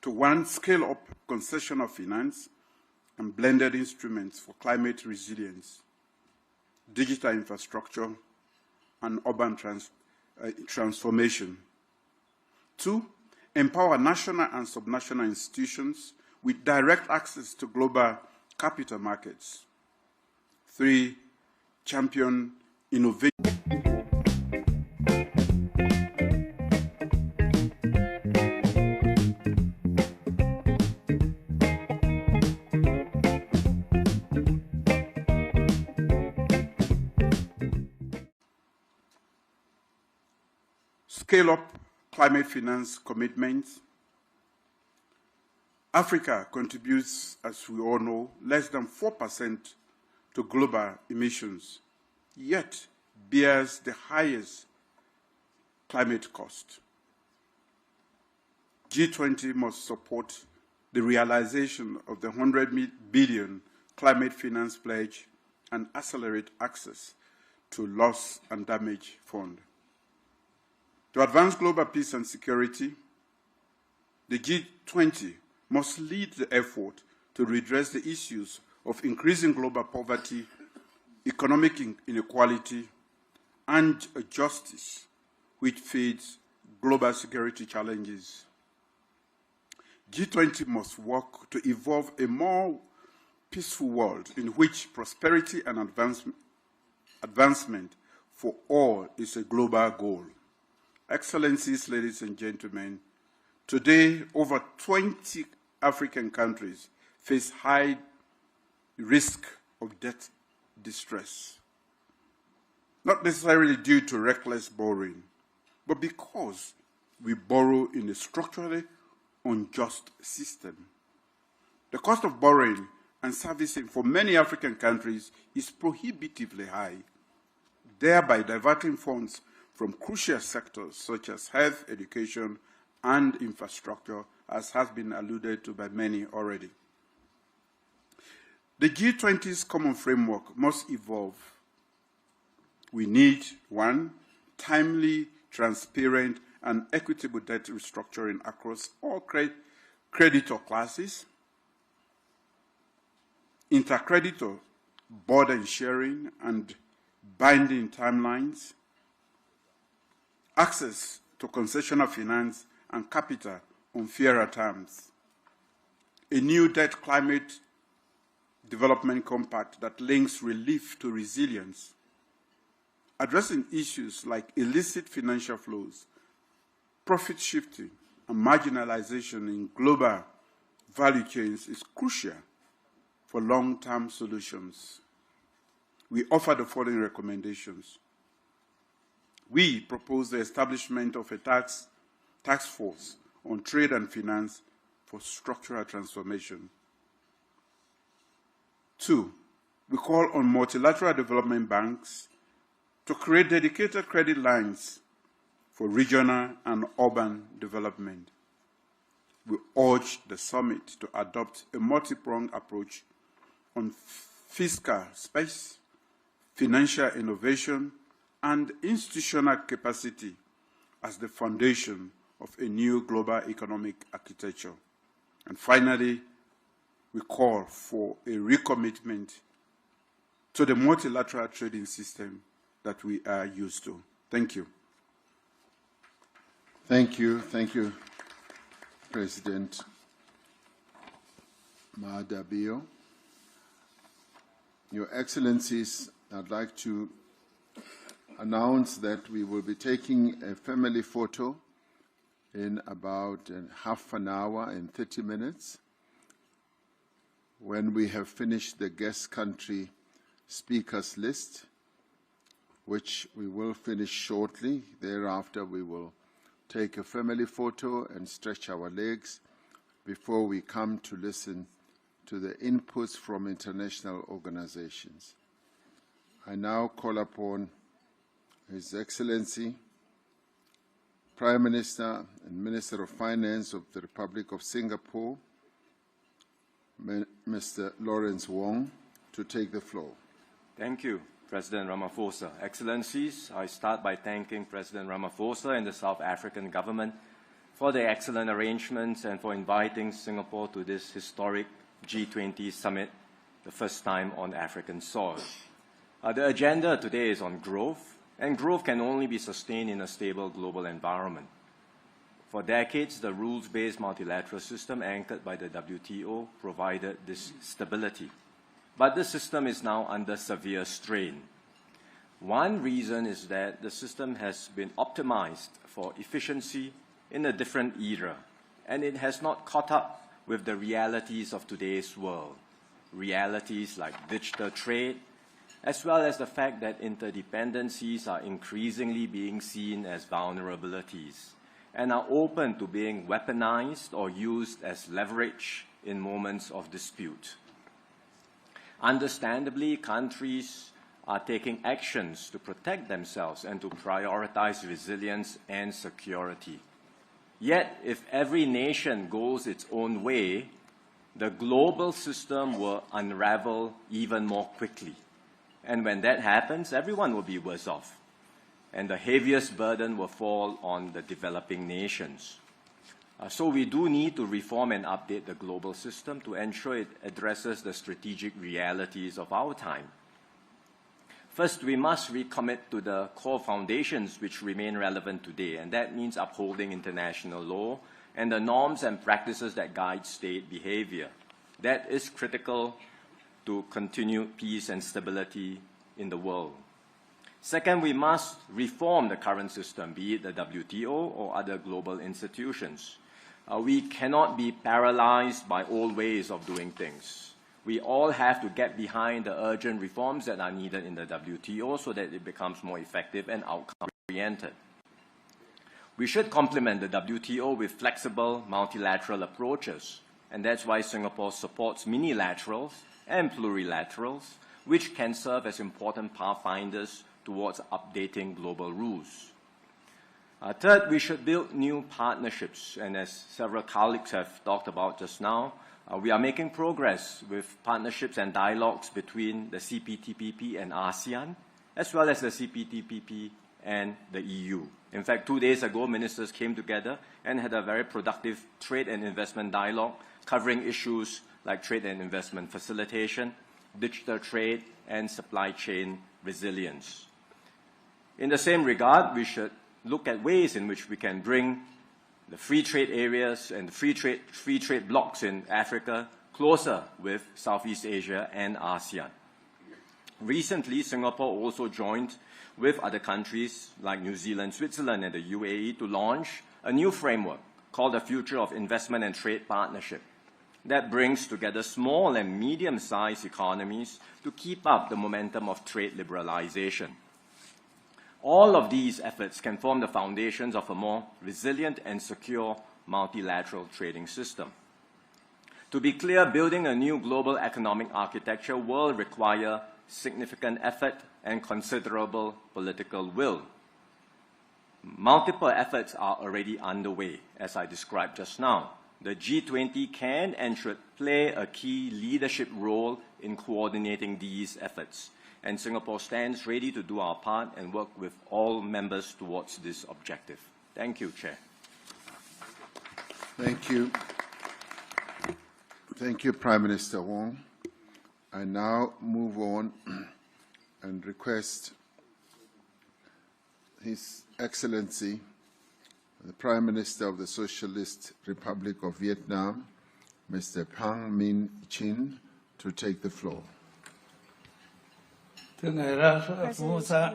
to 1. Scale up concessional finance and blended instruments for climate resilience, digital infrastructure, and urban transformation. 2. Empower national and subnational institutions with direct access to global capital markets. 3. Champion innovation. Scale up climate finance commitments. Africa contributes, as we all know, less than 4% to global emissions, yet bears the highest climate cost. G20 must support the realization of the 100 billion climate finance pledge and accelerate access to loss and damage fund. To advance global peace and security, the G20 must lead the effort to redress the issues of increasing global poverty, economic inequality, and a justice which feeds global security challenges. G20 must work to evolve a more peaceful world in which prosperity and advancement for all is a global goal. Excellencies, ladies and gentlemen, today over 20 African countries face high risk of debt distress, not necessarily due to reckless borrowing, but because we borrow in a structurally unjust system. The cost of borrowing and servicing for many African countries is prohibitively high, thereby diverting funds from crucial sectors such as health, education, and infrastructure, as has been alluded to by many already. The G20's common framework must evolve. We need, 1, timely, transparent, and equitable debt restructuring across all creditor classes, intercreditor burden sharing and binding timelines, access to concessional finance and capital on fairer terms, a new debt climate development compact that links relief to resilience, addressing issues like illicit financial flows, profit shifting, and marginalization in global value chains is crucial for long-term solutions. We offer the following recommendations. We propose the establishment of a task force on trade and finance for structural transformation. 2, we call on multilateral development banks to create dedicated credit lines for regional and urban development. We urge the summit to adopt a multi-pronged approach on fiscal space, financial innovation, and institutional capacity as the foundation of a new global economic architecture. And finally, we call for a recommitment to the multilateral trading system that we are used to. Thank you. Thank you. Thank you, President Mahadabio. Your Excellencies, I'd like to announce that we will be taking a family photo in about half an hour and 30 minutes. When we have finished the guest country speakers list, which we will finish shortly. Thereafter, we will take a family photo and stretch our legs before we come to listen to the inputs from international organizations. I now call upon His Excellency, Prime Minister and Minister of Finance of the Republic of Singapore, Mr. Lawrence Wong, to take the floor. Thank you, President Ramaphosa. Excellencies, I start by thanking President Ramaphosa and the South African government for the excellent arrangements and for inviting Singapore to this historic G20 summit, the first time on African soil. The agenda today is on growth, and growth can only be sustained in a stable global environment. For decades, the rules-based multilateral system anchored by the WTO provided this stability. But the system is now under severe strain. One reason is that the system has been optimized for efficiency in a different era, and it has not caught up with the realities of today's world, realities like digital trade, as well as the fact that interdependencies are increasingly being seen as vulnerabilities and are open to being weaponized or used as leverage in moments of dispute. Understandably, countries are taking actions to protect themselves and to prioritize resilience and security. Yet, if every nation goes its own way, the global system will unravel even more quickly. And when that happens, everyone will be worse off. And the heaviest burden will fall on the developing nations. So we do need to reform and update the global system to ensure it addresses the strategic realities of our time. First, we must recommit to the core foundations which remain relevant today, and that means upholding international law and the norms and practices that guide state behavior. That is critical to continued peace and stability in the world. Second, we must reform the current system, be it the WTO or other global institutions. We cannot be paralyzed by old ways of doing things. We all have to get behind the urgent reforms that are needed in the WTO so that it becomes more effective and outcome-oriented. We should complement the WTO with flexible multilateral approaches, and that's why Singapore supports minilaterals and plurilaterals, which can serve as important pathfinders towards updating global rules. Third, we should build new partnerships, and as several colleagues have talked about just now, we are making progress with partnerships and dialogues between the CPTPP and ASEAN, as well as the CPTPP and the EU. In fact, 2 days ago, ministers came together and had a very productive trade and investment dialogue covering issues like trade and investment facilitation, digital trade, and supply chain resilience. In the same regard, we should look at ways in which we can bring the free trade areas and the free trade blocks in Africa closer with Southeast Asia and ASEAN. Recently, Singapore also joined with other countries like New Zealand, Switzerland, and the UAE to launch a new framework called the Future of Investment and Trade Partnership that brings together small and medium-sized economies to keep up the momentum of trade liberalization. All of these efforts can form the foundations of a more resilient and secure multilateral trading system. To be clear, building a new global economic architecture will require significant effort and considerable political will. Multiple efforts are already underway, as I described just now. The G20 can and should play a key leadership role in coordinating these efforts. And Singapore stands ready to do our part and work with all members towards this objective. Thank you, Chair. Thank you. Thank you, Prime Minister Wong. I now move on and request His Excellency, the Prime Minister of the Socialist Republic of Vietnam, Mr. Pham Minh Chinh, to take the floor. Thưa Ngài Ramaphosa,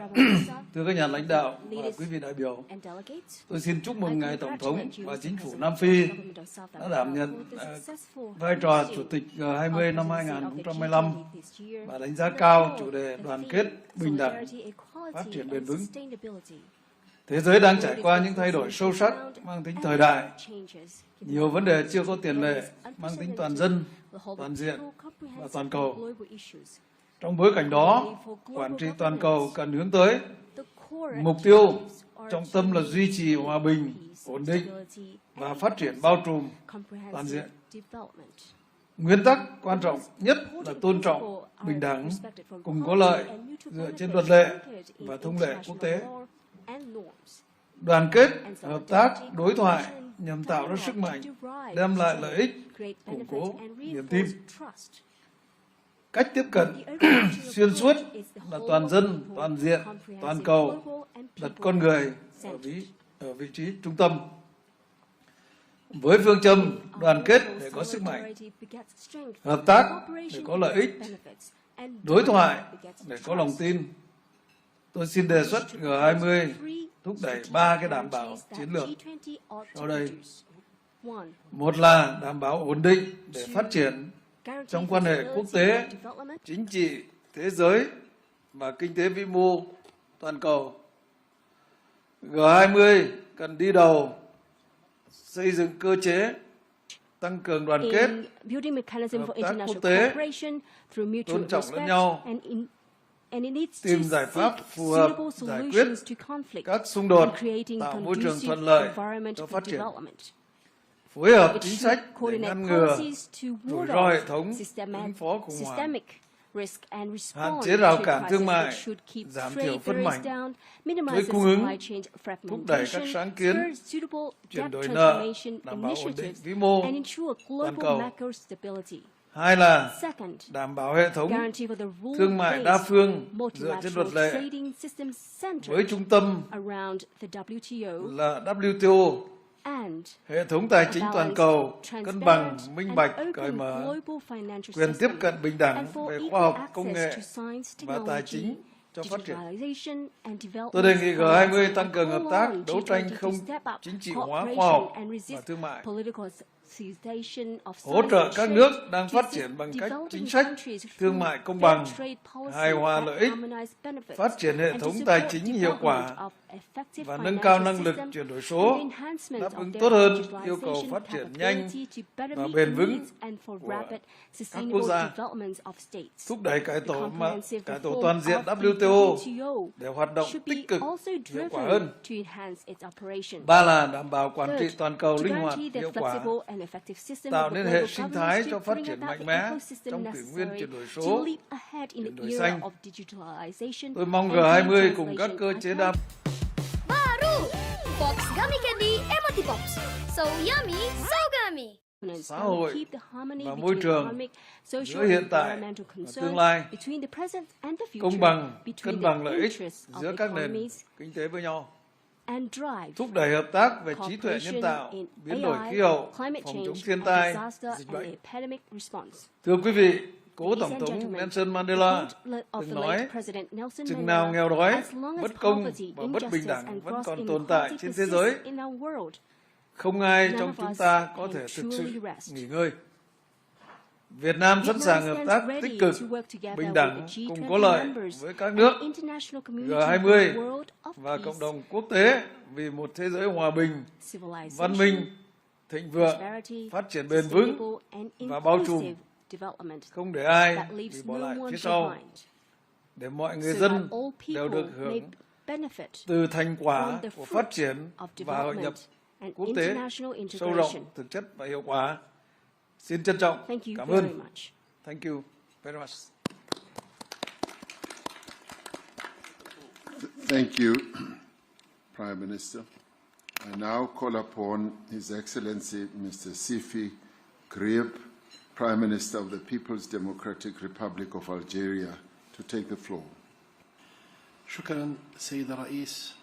thưa các nhà lãnh đạo và quý vị đại biểu, tôi xin chúc mừng Ngài Tổng thống và Chính phủ Nam Phi đã đảm nhận vai trò Chủ tịch G20 năm 2015 và đánh giá cao chủ đề đoàn kết, bình đẳng, phát triển bền vững. Thế giới đang trải qua những thay đổi sâu sắc mang tính thời đại. Nhiều vấn đề chưa có tiền lệ mang tính toàn dân, toàn diện và toàn cầu. Trong bối cảnh đó, quản trị toàn cầu cần hướng tới mục tiêu trọng tâm là duy trì hòa bình, ổn định và phát triển bao trùm toàn diện. Nguyên tắc quan trọng nhất là tôn trọng, bình đẳng, cùng có lợi dựa trên luật lệ và thông lệ quốc tế. Đoàn kết, hợp tác, đối thoại nhằm tạo ra sức mạnh, đem lại lợi ích, củng cố niềm tin. Cách tiếp cận xuyên suốt là toàn dân, toàn diện, toàn cầu, đặt con người ở vị trí trung tâm. Với phương châm đoàn kết để có sức mạnh, hợp tác để có lợi ích, đối thoại để có lòng tin, tôi xin đề xuất G20 thúc đẩy 3 cái đảm bảo chiến lược sau đây. Một là đảm bảo ổn định để phát triển trong quan hệ quốc tế, chính trị, thế giới và kinh tế vĩ mô toàn cầu. G20 cần đi đầu xây dựng cơ chế tăng cường đoàn kết, hợp tác quốc tế, tôn trọng lẫn nhau, tìm giải pháp phù hợp giải quyết các xung đột, tạo môi trường thuận lợi cho phát triển, phối hợp chính sách để ngăn ngừa rủi ro hệ thống, ứng phó khủng hoảng, hạn chế rào cản thương mại, giảm thiểu phân mảnh, thuế cung ứng, thúc đẩy các sáng kiến, chuyển đổi nợ, đảm bảo ổn định vĩ mô toàn cầu. Hai là đảm bảo hệ thống thương mại đa phương dựa trên luật lệ với trung tâm là WTO, hệ thống tài chính toàn cầu, cân bằng, minh bạch, cởi mở, quyền tiếp cận bình đẳng về khoa học, công nghệ và tài chính cho phát triển. Tôi đề nghị G20 tăng cường hợp tác, đấu tranh không chính trị hóa khoa học và thương mại, hỗ trợ các nước đang phát triển bằng cách chính sách thương mại công bằng, hài hòa lợi ích, phát triển hệ thống tài chính hiệu quả và nâng cao năng lực chuyển đổi số, đáp ứng tốt hơn yêu cầu phát triển nhanh và bền vững của các quốc gia, thúc đẩy cải tổ toàn diện WTO để hoạt động tích cực, hiệu quả hơn. Ba là đảm bảo quản trị toàn cầu linh hoạt, hiệu quả, tạo nên hệ sinh thái cho phát triển mạnh mẽ trong kỷ nguyên chuyển đổi số, chuyển đổi xanh. Tôi mong G20 cùng các cơ chế đa Pops Gummy Candy Emoji Pops. So yummy, so gummy. xã hội và môi trường giữa hiện tại và tương lai, công bằng, cân bằng lợi ích giữa các nền kinh tế với nhau, thúc đẩy hợp tác về trí tuệ nhân tạo, biến đổi khí hậu, phòng chống thiên tai, dịch bệnh. Thưa quý vị, cố Tổng thống Nelson Mandela từng nói, chừng nào nghèo đói, bất công và bất bình đẳng vẫn còn tồn tại trên thế giới, không ai trong chúng ta có thể thực sự nghỉ ngơi. Việt Nam sẵn sàng hợp tác tích cực, bình đẳng, cùng có lợi với các nước G20 và cộng đồng quốc tế vì một thế giới hòa bình, văn minh, thịnh vượng, phát triển bền vững và bao trùm, không để ai bị bỏ lại phía sau, để mọi người dân đều được hưởng từ thành quả của phát triển và hội nhập quốc tế sâu rộng, thực chất và hiệu quả. Xin trân trọng cảm ơn. Thank you very much. Thank you, Prime Minister. I now call upon His Excellency Mr. Sifi Grieb, Prime Minister of the People's Democratic Republic of Algeria, to take the floor. شكرا سيد الرئيس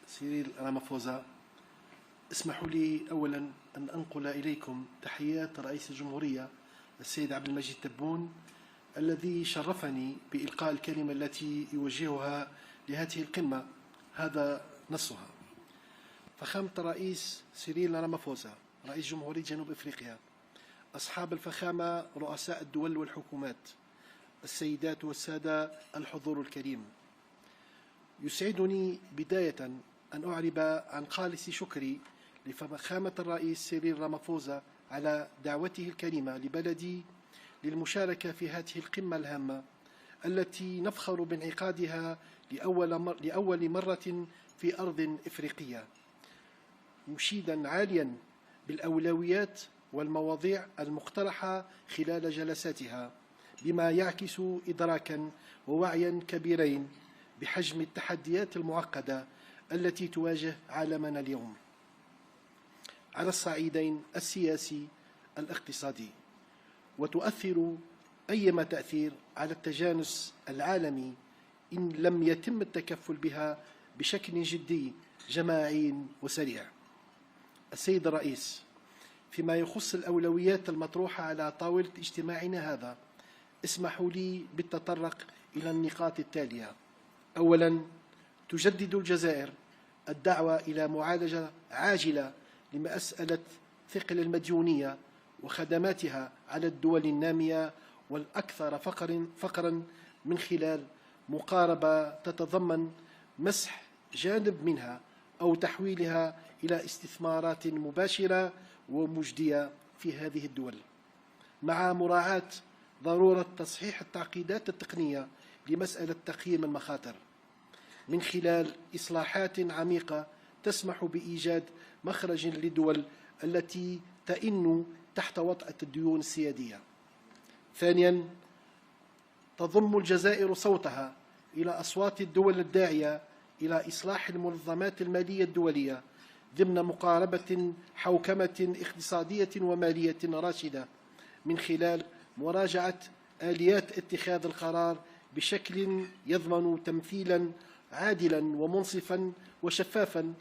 سيريل رامافوزا. اسمحوا لي أولا أن أنقل إليكم تحيات رئيس الجمهورية السيد عبد المجيد تبون الذي شرفني بإلقاء الكلمة التي يوجهها لهذه القمة. هذا نصها: فخامة الرئيس سيريل رامافوزا رئيس جمهورية جنوب أفريقيا، أصحاب الفخامة رؤساء الدول والحكومات، السيدات والسادة الحضور الكريم، يسعدني بداية أن أعرب عن خالص شكري لفخامة الرئيس سيريل رامافوزا على دعوته الكريمة لبلدي للمشاركة في هذه القمة الهامة التي نفخر بانعقادها لأول مرة في أرض إفريقية، مشيدا عاليا بالأولويات والمواضيع المقترحة خلال جلساتها، بما يعكس إدراكا ووعيا كبيرين بحجم التحديات المعقدة التي تواجه عالمنا اليوم على الصعيدين السياسي الاقتصادي، وتؤثر أيما تأثير على التجانس العالمي إن لم يتم التكفل بها بشكل جدي جماعي وسريع. السيد الرئيس، فيما يخص الأولويات المطروحة على طاولة اجتماعنا هذا، اسمحوا لي بالتطرق إلى النقاط التالية. أولا، تجدد الجزائر الدعوة إلى معالجة عاجلة لمسألة ثقل المديونية وخدماتها على الدول النامية والأكثر فقرا من خلال مقاربة تتضمن مسح جانب منها أو تحويلها إلى استثمارات مباشرة ومجدية في هذه الدول، مع مراعاة ضرورة تصحيح التعقيدات التقنية لمسألة تقييم المخاطر من خلال إصلاحات عميقة تسمح بإيجاد مخرج للدول التي تئن تحت وطأة الديون السيادية. ثانيا، تضم الجزائر صوتها إلى أصوات الدول الداعية إلى إصلاح المنظمات المالية الدولية ضمن مقاربة حوكمة اقتصادية ومالية راشدة من خلال مراجعة آليات اتخاذ القرار بشكل يضمن تمثيلا عادلا ومنصفا وشفافا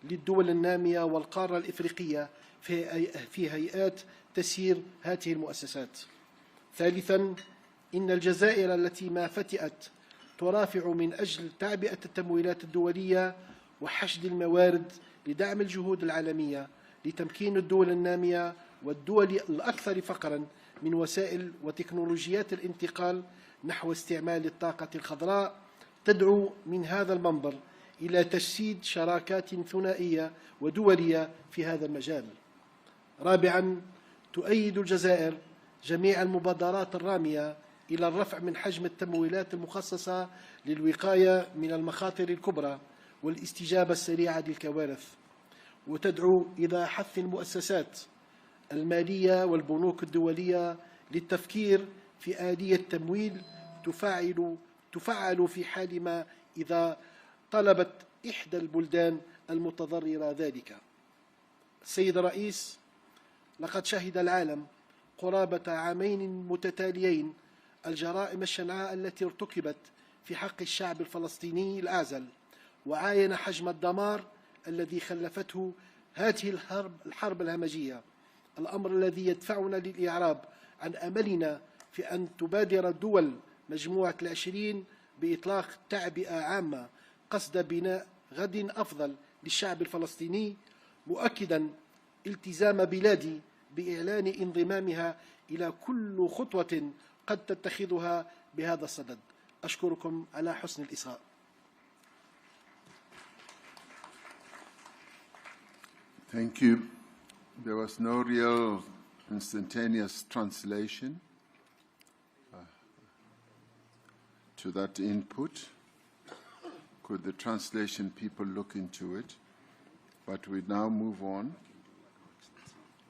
للدول النامية والقارة الإفريقية في هيئات تسيير هذه المؤسسات. ثالثا، إن الجزائر التي ما فتئت ترافع من أجل تعبئة التمويلات الدولية وحشد الموارد لدعم الجهود العالمية لتمكين الدول النامية والدول الأكثر فقرا من وسائل وتكنولوجيات الانتقال نحو استعمال الطاقة الخضراء، تدعو من هذا المنبر إلى تجسيد شراكات ثنائية ودولية في هذا المجال. رابعا، تؤيد الجزائر جميع المبادرات الرامية إلى الرفع من حجم التمويلات المخصصة للوقاية من المخاطر الكبرى والاستجابة السريعة للكوارث، وتدعو إلى حث المؤسسات المالية والبنوك الدولية للتفكير في آلية تمويل تفعل في حال ما إذا طلبت إحدى البلدان المتضررة ذلك. السيد الرئيس، لقد شهد العالم قرابة عامين متتاليين الجرائم الشنعاء التي ارتكبت في حق الشعب الفلسطيني الأعزل، وعاين حجم الدمار الذي خلفته هذه الحرب الهمجية، الأمر الذي يدفعنا للإعراب عن أملنا في أن تبادر دول مجموعة ال20 بإطلاق تعبئة عامة قصد بناء غد أفضل للشعب الفلسطيني، مؤكدا التزام بلادي بإعلان انضمامها إلى كل خطوة قد تتخذها بهذا الصدد. أشكركم على حسن الإصغاء. Thank you. There was no real instantaneous translation to that input. Could the translation people look into it? But we now move on.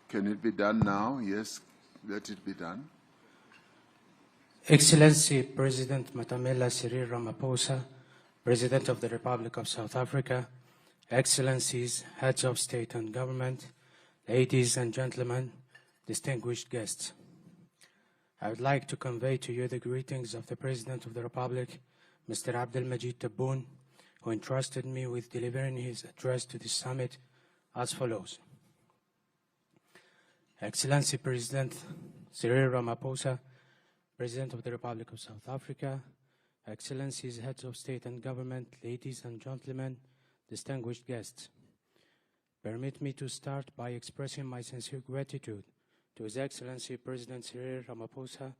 Can it be done now? Yes, let it be done. Excellency President Matamela Cyril Ramaphosa, President of the Republic of South Africa, Excellencies, Heads of State and Government, ladies and gentlemen, distinguished guests. I would like to convey to you the greetings of the President of the Republic, Mr. Abdelmajid Tebboune, who entrusted me with delivering his address to this summit as follows. Excellency President Cyril Ramaphosa, President of the Republic of South Africa, Excellencies, Heads of State and Government, ladies and gentlemen, distinguished guests. Permit me to start by expressing my sincere gratitude to His Excellency President Cyril Ramaphosa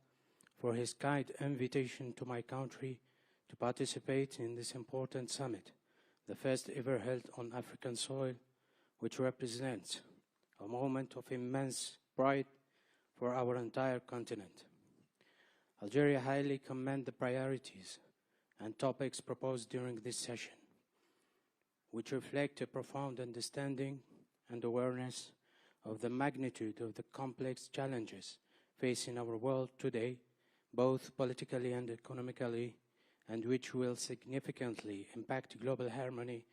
for his kind invitation to my country to participate in this important summit, the first ever held on African soil, which represents a moment of immense pride for our entire continent. Algeria highly commends the priorities and topics proposed during this session, which reflect a profound understanding and awareness of the magnitude of the complex challenges facing our world today, both politically and economically, and which will significantly impact global harmony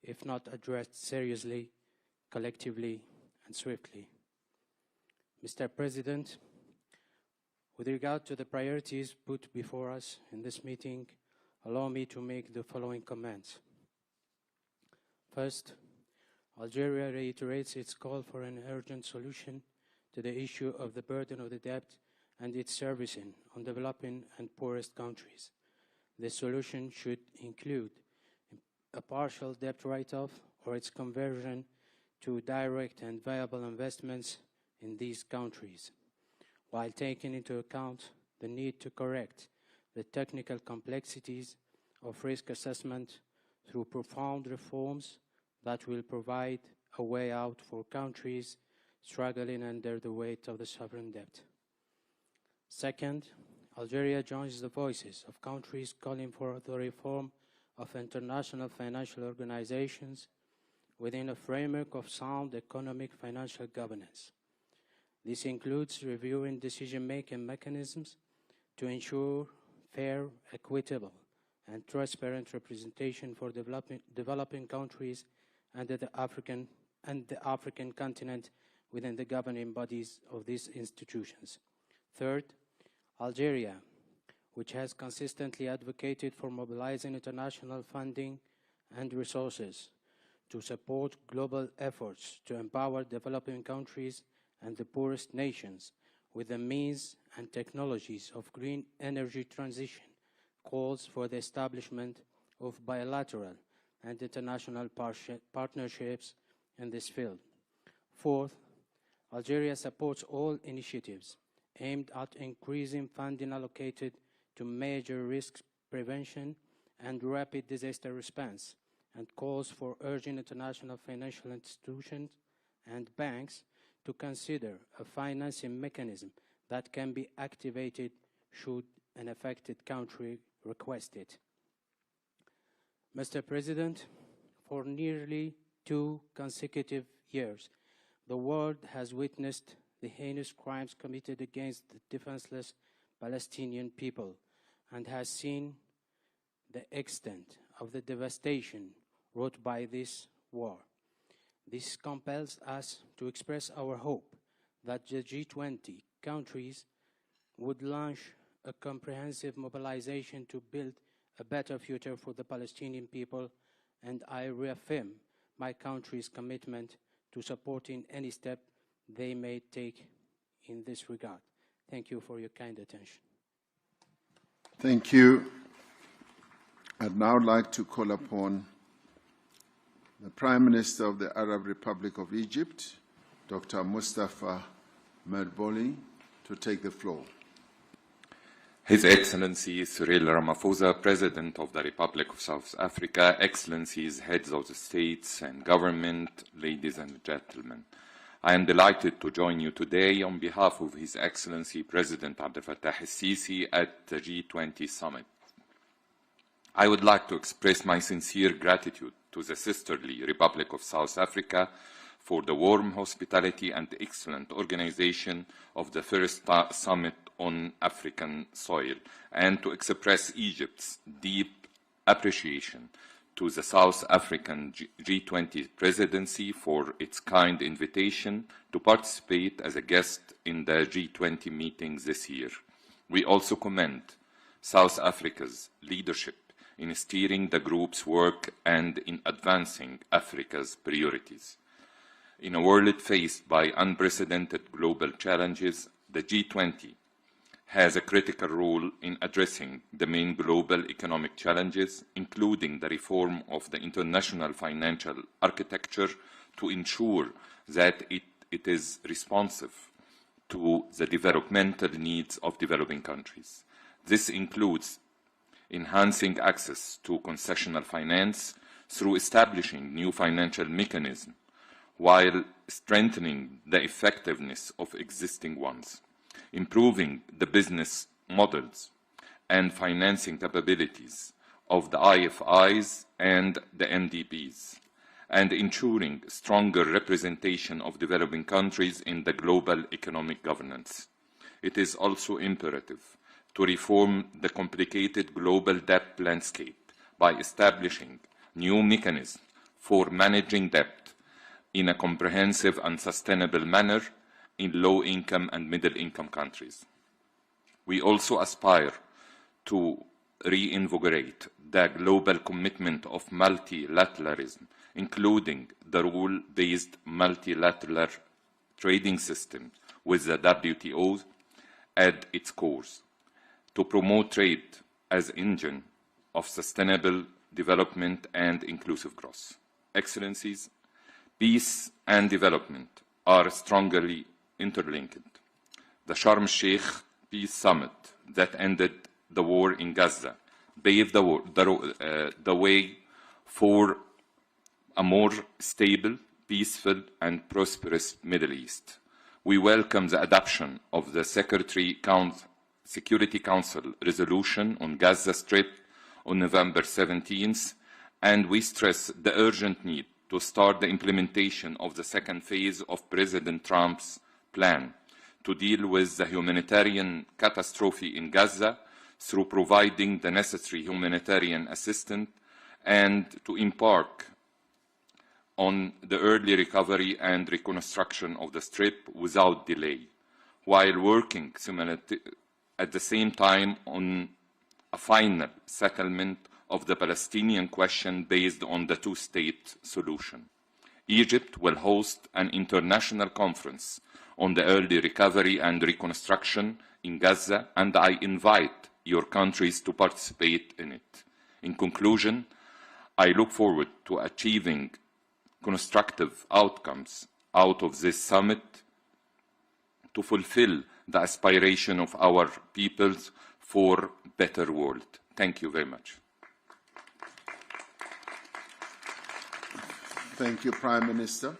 if not addressed seriously, collectively, and swiftly. Mr. President, with regard to the priorities put before us in this meeting, allow me to make the following comments. First, Algeria reiterates its call for an urgent solution to the issue of the burden of the debt and its servicing on developing and poorest countries. This solution should include a partial debt write-off or its conversion to direct and viable investments in these countries, while taking into account the need to correct the technical complexities of risk assessment through profound reforms that will provide a way out for countries struggling under the weight of the sovereign debt. Second, Algeria joins the voices of countries calling for the reform of international financial organizations within a framework of sound economic financial governance. This includes reviewing decision-making mechanisms to ensure fair, equitable, and transparent representation for developing countries and the African continent within the governing bodies of these institutions. Third, Algeria, which has consistently advocated for mobilizing international funding and resources to support global efforts to empower developing countries and the poorest nations with the means and technologies of green energy transition, calls for the establishment of bilateral and international partnerships in this field. Fourth, Algeria supports all initiatives aimed at increasing funding allocated to major risk prevention and rapid disaster response, and calls for urging international financial institutions and banks to consider a financing mechanism that can be activated should an affected country request it. Mr. President, for nearly 2 consecutive years, the world has witnessed the heinous crimes committed against the defenseless Palestinian people and has seen the extent of the devastation wrought by this war. This compels us to express our hope that the G20 countries would launch a comprehensive mobilization to build a better future for the Palestinian people, and I reaffirm my country's commitment to supporting any step they may take in this regard. Thank you for your kind attention. Thank you. I'd now like to call upon the Prime Minister of the Arab Republic of Egypt, Dr. Mustafa Medboli, to take the floor. His Excellency Cyril Ramaphosa, President of the Republic of South Africa, Excellencies, Heads of the States and Government, ladies and gentlemen. I am delighted to join you today on behalf of His Excellency President Abdel Fattah el-Sisi at the G20 Summit. I would like to express my sincere gratitude to the sisterly Republic of South Africa for the warm hospitality and excellent organization of the first summit on African soil, and to express Egypt's deep appreciation to the South African G20 presidency for its kind invitation to participate as a guest in the G20 meeting this year. We also commend South Africa's leadership in steering the group's work and in advancing Africa's priorities. In a world faced by unprecedented global challenges, the G20 has a critical role in addressing the main global economic challenges, including the reform of the international financial architecture to ensure that it is responsive to the developmental needs of developing countries. This includes enhancing access to concessional finance through establishing new financial mechanisms, while strengthening the effectiveness of existing ones, improving the business models and financing capabilities of the IFIs and the MDBs, and ensuring stronger representation of developing countries in the global economic governance. It is also imperative to reform the complicated global debt landscape by establishing new mechanisms for managing debt in a comprehensive and sustainable manner in low-income and middle-income countries. We also aspire to reinvigorate the global commitment of multilateralism, including the rule-based multilateral trading system with the WTO at its core, to promote trade as an engine of sustainable development and inclusive growth. Excellencies, peace and development are strongly interlinked. The Sharm el-Sheikh Peace Summit that ended the war in Gaza paved the way for a more stable, peaceful, and prosperous Middle East. We welcome the adoption of the Security Council resolution on Gaza Strip on November 17th, and we stress the urgent need to start the implementation of the second phase of President Trump's plan to deal with the humanitarian catastrophe in Gaza through providing the necessary humanitarian assistance and to embark on the early recovery and reconstruction of the Strip without delay, while working at the same time on a final settlement of the Palestinian question based on the two-state solution. Egypt will host an international conference on the early recovery and reconstruction in Gaza, and I invite your countries to participate in it. In conclusion, I look forward to achieving constructive outcomes out of this summit to fulfill the aspiration of our peoples for a better world. Thank you very much. Thank you, Prime Minister.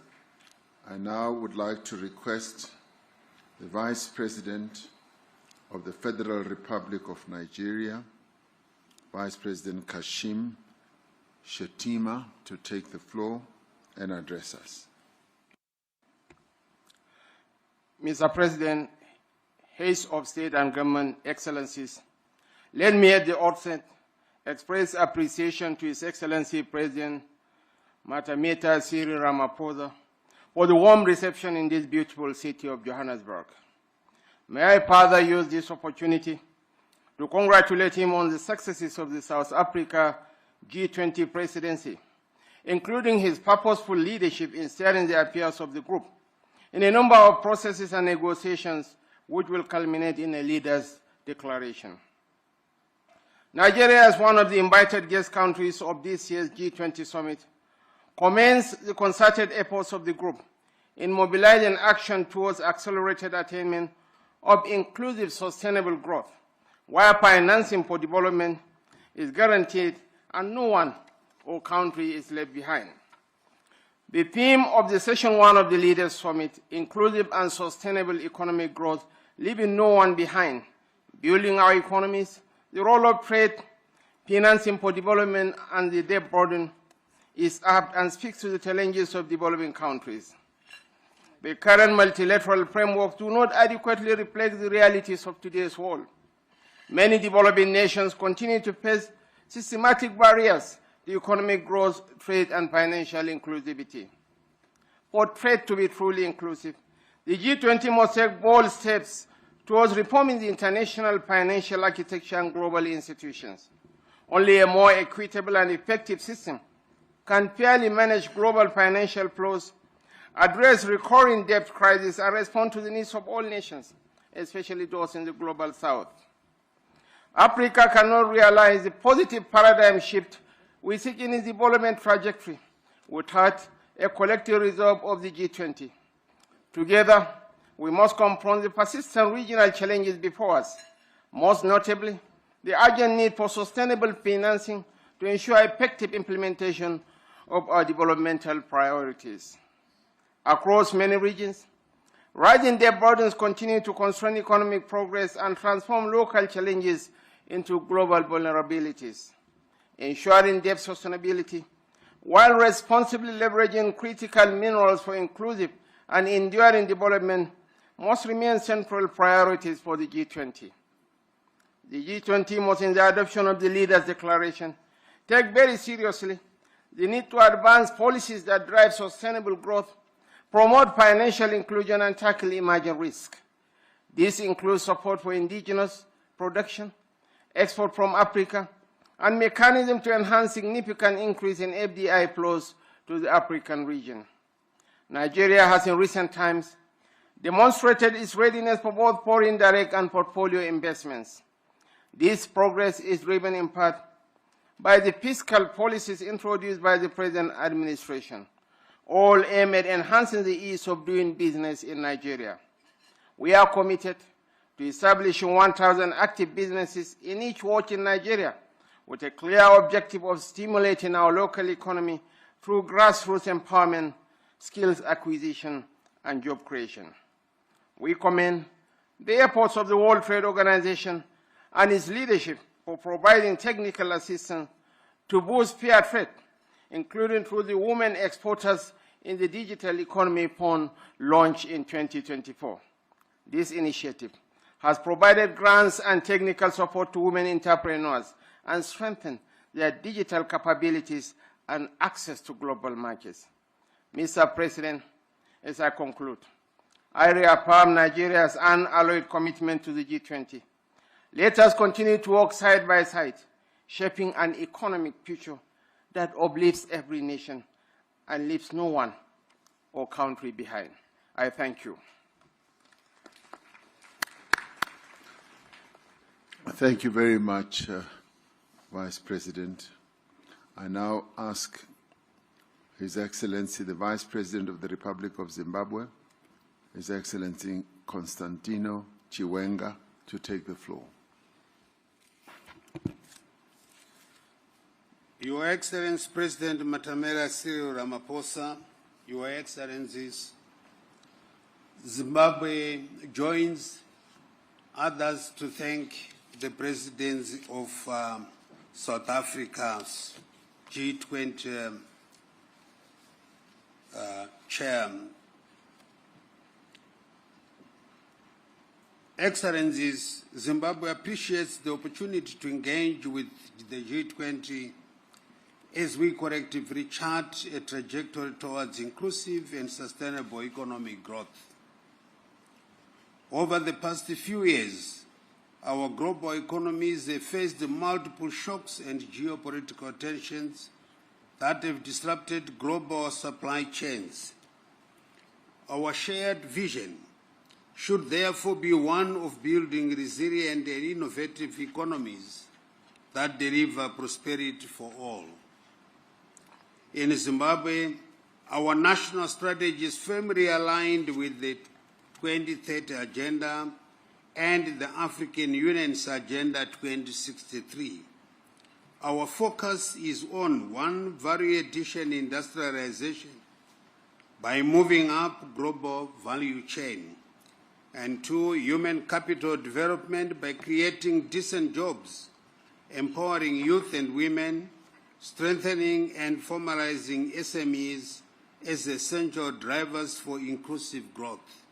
I now would like to request the Vice President of the Federal Republic of Nigeria, Vice President Kashim Shettima, to take the floor and address us. Mr. President, Heads of State and Government, Excellencies, let me at the outset express appreciation to His Excellency President Matameta Cyril Ramaphosa for the warm reception in this beautiful city of Johannesburg. May I further use this opportunity to congratulate him on the successes of the South Africa G20 presidency, including his purposeful leadership in steering the affairs of the group in a number of processes and negotiations which will culminate in a leader's declaration. Nigeria, as one of the invited guest countries of this year's G20 summit, commends the concerted efforts of the group in mobilizing action towards accelerated attainment of inclusive sustainable growth, while financing for development is guaranteed and no one or country is left behind. The theme of the Session 1 of the Leaders' Summit, Inclusive and Sustainable Economic Growth, leaving no one behind, building our economies, the role of trade, financing for development, and the debt burden, is apt and speaks to the challenges of developing countries. The current multilateral framework do not adequately reflect the realities of today's world. Many developing nations continue to face systematic barriers to economic growth, trade, and financial inclusivity. For trade to be truly inclusive, the G20 must take bold steps towards reforming the international financial architecture and global institutions. Only a more equitable and effective system can fairly manage global financial flows, address recurring debt crises, and respond to the needs of all nations, especially those in the global south. Africa cannot realize the positive paradigm shift we seek in its development trajectory without a collective resolve of the G20. Together, we must confront the persistent regional challenges before us, most notably the urgent need for sustainable financing to ensure effective implementation of our developmental priorities. Across many regions, rising debt burdens continue to constrain economic progress and transform local challenges into global vulnerabilities. Ensuring debt sustainability, while responsibly leveraging critical minerals for inclusive and enduring development, must remain central priorities for the G20. The G20 must, in the adoption of the Leaders' Declaration, take very seriously the need to advance policies that drive sustainable growth, promote financial inclusion, and tackle emerging risk. This includes support for indigenous production, export from Africa, and mechanism to enhance significant increase in FDI flows to the African region. Nigeria has in recent times demonstrated its readiness for both foreign direct and portfolio investments. This progress is driven in part by the fiscal policies introduced by the present administration, all aimed at enhancing the ease of doing business in Nigeria. We are committed to establishing 1,000 active businesses in each ward in Nigeria, with a clear objective of stimulating our local economy through grassroots empowerment, skills acquisition, and job creation. We commend the efforts of the World Trade Organization and its leadership for providing technical assistance to boost fair trade, including through the Women Exporters in the Digital Economy Fund launched in 2024. This initiative has provided grants and technical support to women entrepreneurs and strengthened their digital capabilities and access to global markets. Mr. President, as I conclude, I reaffirm Nigeria's unalloyed commitment to the G20. Let us continue to work side by side, shaping an economic future that uplifts every nation and leaves no one or country behind. I thank you. Thank you very much, Vice President. I now ask His Excellency, the Vice President of the Republic of Zimbabwe, His Excellency Constantino Chiwenga, to take the floor. Your Excellency President Matamela Cyril Ramaphosa, Your Excellencies, Zimbabwe joins others to thank the Presidency of South Africa's G20 Chair. Excellencies, Zimbabwe appreciates the opportunity to engage with the G20 as we collectively chart a trajectory towards inclusive and sustainable economic growth. Over the past few years, our global economies have faced multiple shocks and geopolitical tensions that have disrupted global supply chains. Our shared vision should therefore be one of building resilient and innovative economies that deliver prosperity for all. In Zimbabwe, our national strategy is firmly aligned with the 2030 Agenda and the African Union's Agenda 2063. Our focus is on one, value addition industrialization by moving up global value chain, and two, human capital development by creating decent jobs, empowering youth and women, strengthening and formalizing SMEs as essential drivers for inclusive growth.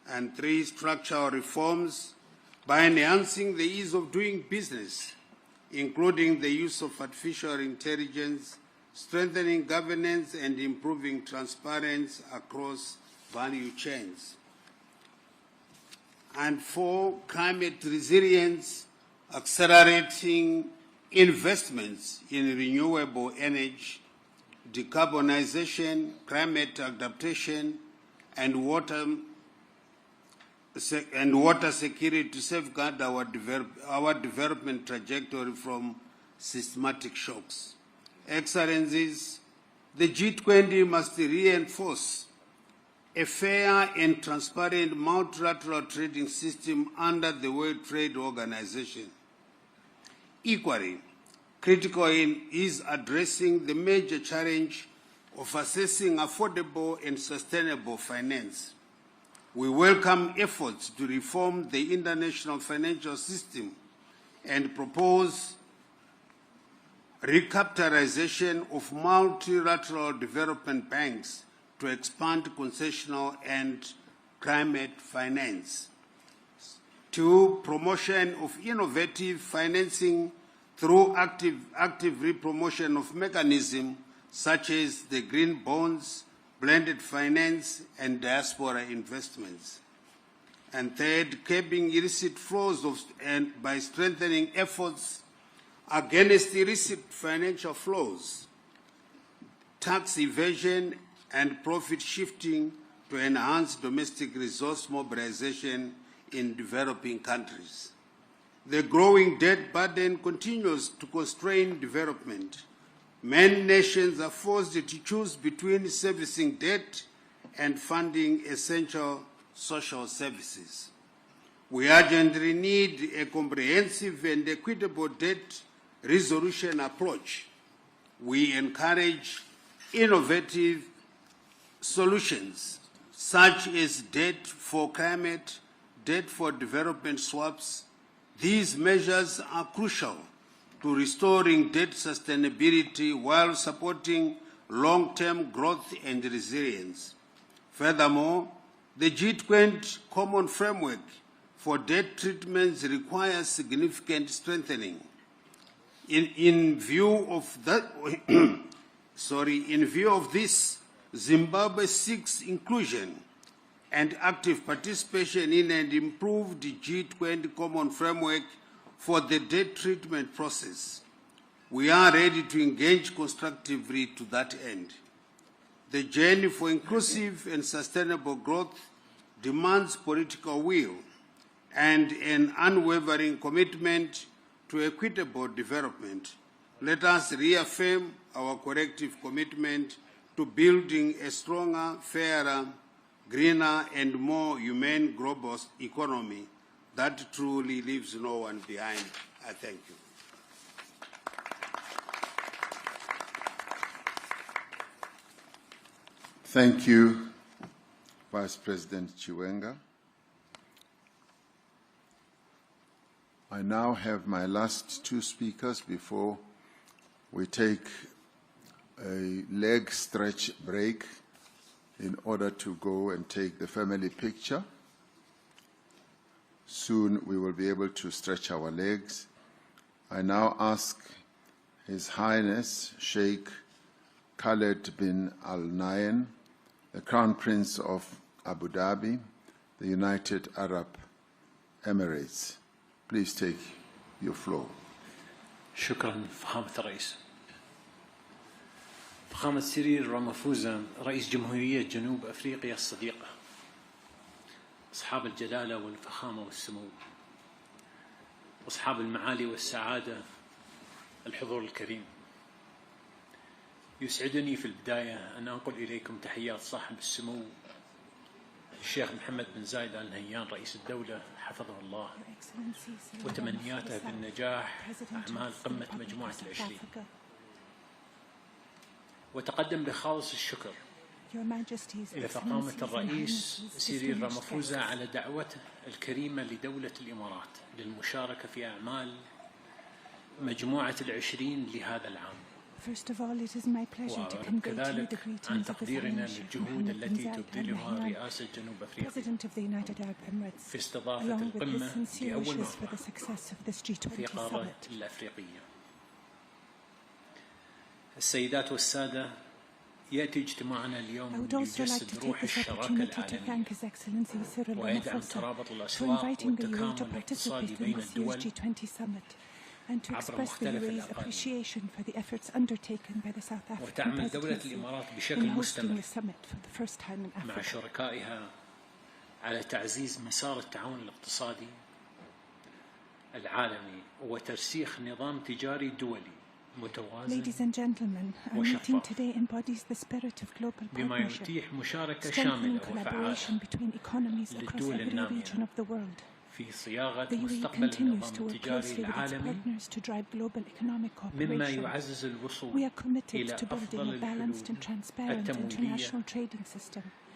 And three, structural reforms by enhancing the ease of doing business, including the use of artificial intelligence, strengthening governance and improving transparency across value chains. And four, climate resilience, accelerating investments in renewable energy, decarbonization, climate adaptation, and water security to safeguard our development trajectory from systematic shocks. Excellencies, the G20 must reinforce a fair and transparent multilateral trading system under the World Trade Organization. Equally, critical is addressing the major challenge of assessing affordable and sustainable finance. We welcome efforts to reform the international financial system and propose recapitalization of multilateral development banks to expand concessional and climate finance. Two, promotion of innovative financing through active re-promotion of mechanisms such as the green bonds, blended finance, and diaspora investments. And third, curbing illicit flows by strengthening efforts against illicit financial flows, tax evasion, and profit shifting to enhance domestic resource mobilization in developing countries. The growing debt burden continues to constrain development. Many nations are forced to choose between servicing debt and funding essential social services. We urgently need a comprehensive and equitable debt resolution approach. We encourage innovative solutions such as debt for climate, debt for development swaps, these measures are crucial to restoring debt sustainability while supporting long-term growth and resilience. Furthermore, the G20 Common Framework for Debt Treatments requires significant strengthening. In view of this, Zimbabwe seeks inclusion and active participation in an improved G20 Common Framework for the debt treatment process. We are ready to engage constructively to that end. The journey for inclusive and sustainable growth demands political will and an unwavering commitment to equitable development. Let us reaffirm our collective commitment to building a stronger, fairer, greener, and more humane global economy that truly leaves no one behind. I thank you. Thank you, Vice President Chiwenga. I now have my last two speakers before we take a leg stretch break in order to go and take the family picture. Soon we will be able to stretch our legs. I now ask His Highness Sheikh Khaled bin Al Nahyan, the Crown Prince of Abu Dhabi, the United Arab Emirates. Please take your floor. شكرا فخامة الرئيس. فخامة سيريل رامافوزا رئيس جمهورية جنوب أفريقيا الصديقة، أصحاب الجلالة والفخامة والسمو، أصحاب المعالي والسعادة، الحضور الكريم، يسعدني في البداية أن أنقل إليكم تحيات صاحب السمو الشيخ محمد بن زايد آل نهيان رئيس الدولة حفظه الله، وتمنياته بالنجاح أعمال قمة مجموعة العشرين. وتقدم بخالص الشكر إلى فخامة الرئيس سيريل رامافوزا على دعوته الكريمة لدولة الإمارات للمشاركة في أعمال مجموعة العشرين لهذا العام. وكذلك عن تقديرنا للجهود التي تبذلها رئاسة جنوب أفريقيا في استضافة القمة لأول مرة في القارة الأفريقية. السيدات والسادة، يأتي اجتماعنا اليوم ليجسد روح الشراكة العالمية ويدعم ترابط الأسواق والتكامل الاقتصادي بين الدول and to express the UAE's appreciation for the efforts undertaken by the South African presidency in hosting the summit for the first time in Africa. مع شركائها على تعزيز مسار التعاون الاقتصادي العالمي وترسيخ نظام تجاري دولي متوازن وشفاف بما يتيح مشاركة شاملة وفعالة للدول النامية في صياغة مستقبل النظام التجاري العالمي مما يعزز الوصول إلى أفضل الحلول التمويلية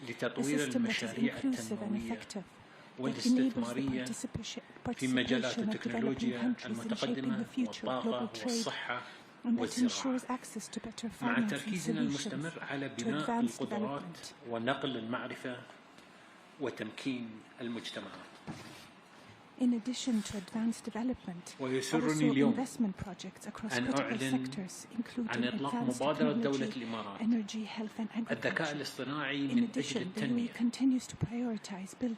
لتطوير المشاريع التنموية والاستثمارية في مجالات التكنولوجيا المتقدمة والطاقة والصحة والزراعة، مع تركيزنا المستمر على بناء القدرات ونقل المعرفة وتمكين المجتمعات. In addition to advanced development, ويسرني اليوم أن أعلن عن إطلاق مبادرة دولة الإمارات الذكاء الاصطناعي من أجل التنمية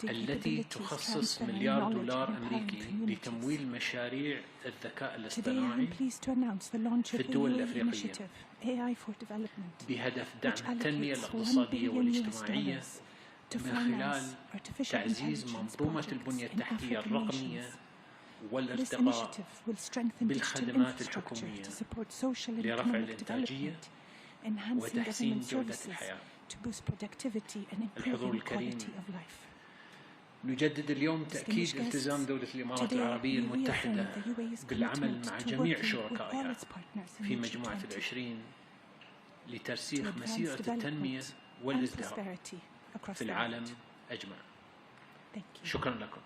التي تخصص $1 مليار أمريكي لتمويل مشاريع الذكاء الاصطناعي في الدول الأفريقية بهدف دعم التنمية الاقتصادية والاجتماعية من خلال تعزيز منظومة البنية التحتية الرقمية والارتقاء بالخدمات الحكومية لرفع الإنتاجية وتحسين جودة الحياة. الحضور الكريم، نجدد اليوم تأكيد التزام دولة الإمارات العربية المتحدة بالعمل مع جميع شركائها في مجموعة العشرين لترسيخ مسيرة التنمية والازدهار في العالم أجمع. شكرا لكم.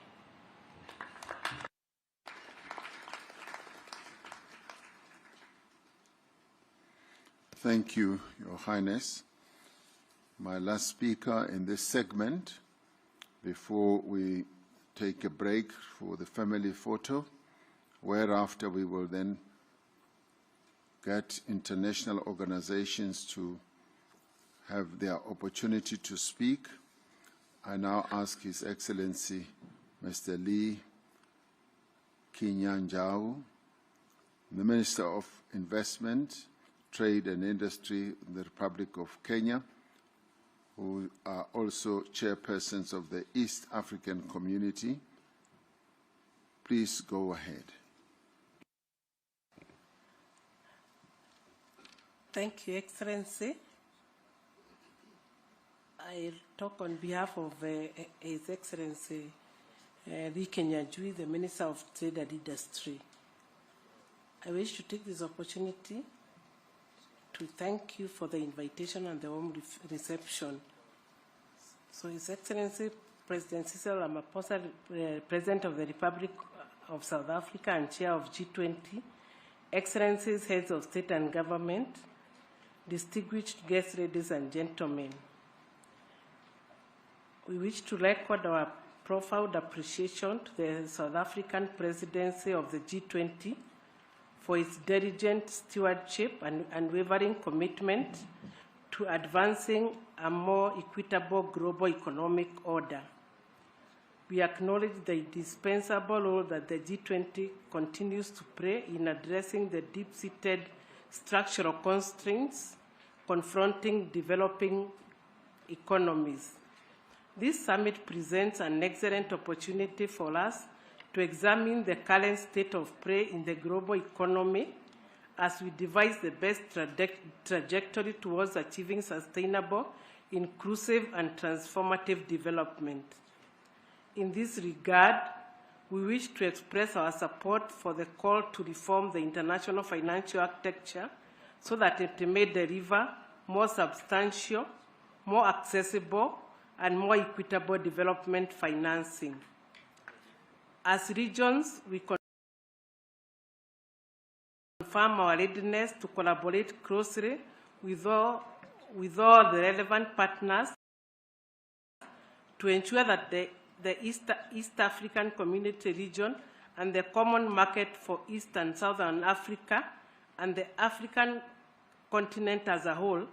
Thank you, Your Highness. My last speaker in this segment, before we take a break for the family photo, whereafter we will then get international organizations to have their opportunity to speak. I now ask His Excellency Mr. Lee Kinyanjao, the Minister of Investment, Trade and Industry in the Republic of Kenya, who are also chairpersons of the East African Community. Please go ahead. Thank you, Excellency. I talk on behalf of His Excellency Lee Kinyanjui, the Minister of Trade and Industry. I wish to take this opportunity to thank you for the invitation and the warm reception. So His Excellency President Cyril Ramaphosa, President of the Republic of South Africa and Chair of G20, Excellencies, Heads of State and Government, distinguished guests, ladies and gentlemen, we wish to record our profound appreciation to the South African presidency of the G20 for its diligent stewardship and unwavering commitment to advancing a more equitable global economic order. We acknowledge the indispensable role that the G20 continues to play in addressing the deep-seated structural constraints confronting developing economies. This summit presents an excellent opportunity for us to examine the current state of play in the global economy as we devise the best trajectory towards achieving sustainable, inclusive, and transformative development. In this regard, we wish to express our support for the call to reform the international financial architecture so that it may deliver more substantial, more accessible, and more equitable development financing. As regions, we confirm our readiness to collaborate closely with all the relevant partners to ensure that the East African Community region and the common market for East and Southern Africa and the African continent as a whole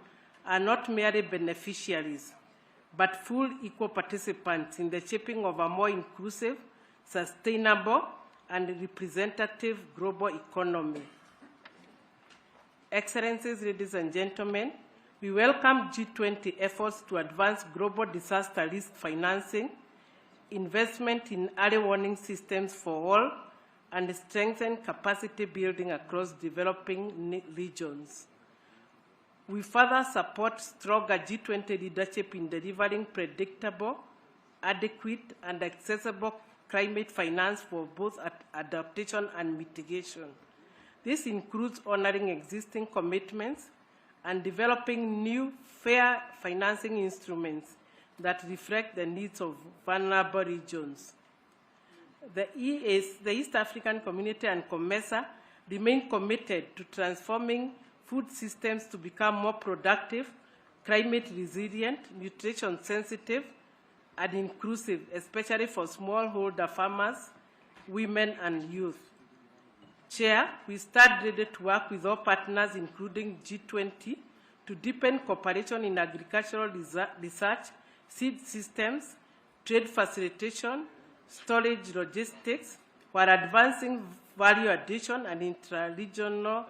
are not merely beneficiaries, but full equal participants in the shaping of a more inclusive, sustainable, and representative global economy. Excellencies, ladies and gentlemen, we welcome G20 efforts to advance global disaster risk financing, investment in early warning systems for all, and strengthen capacity building across developing regions. We further support stronger G20 leadership in delivering predictable, adequate, and accessible climate finance for both adaptation and mitigation. This includes honoring existing commitments and developing new fair financing instruments that reflect the needs of vulnerable regions. The East African Community and COMESA remain committed to transforming food systems to become more productive, climate resilient, nutrition sensitive, and inclusive, especially for smallholder farmers, women, and youth. Chair, we stand ready to work with all partners, including G20, to deepen cooperation in agricultural research, seed systems, trade facilitation, storage logistics, while advancing value addition and intra-regional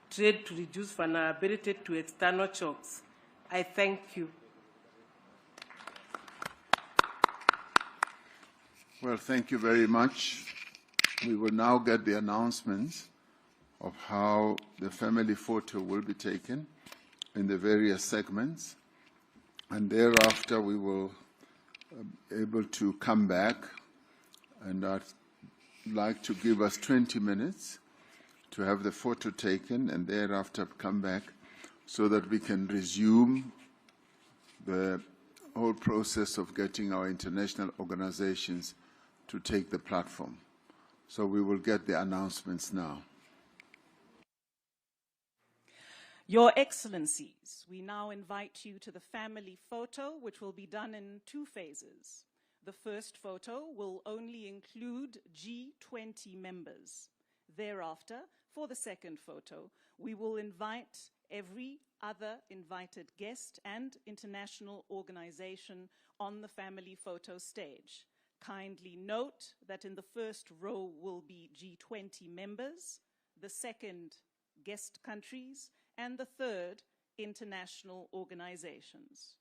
trade to reduce vulnerability to external shocks. I thank you. Well, thank you very much. We will now get the announcements of how the family photo will be taken in the various segments, and thereafter we will be able to come back, and I'd like to give us 20 minutes to have the photo taken and thereafter come back so that we can resume the whole process of getting our international organizations to take the platform. So we will get the announcements now. Your Excellencies, we now invite you to the family photo, which will be done in 2 phases. The first photo will only include G20 members. Thereafter, for the second photo, we will invite every other invited guest and international organization on the family photo stage. Kindly note that in the first row will be G20 members, the second guest countries, and the third international organizations.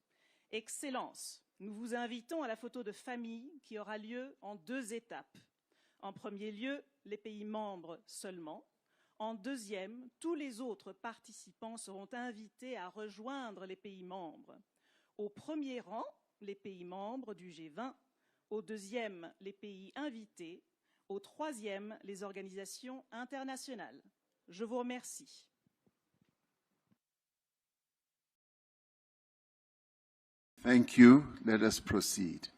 Excellences, nous vous invitons à la photo de famille qui aura lieu en 2 étapes. En premier lieu, les pays membres seulement. En deuxième, tous les autres participants seront invités à rejoindre les pays membres. Au premier rang, les pays membres du G20. Au deuxième, les pays invités. Au troisième, les organisations internationales. Je vous remercie. Thank you. Let us proceed.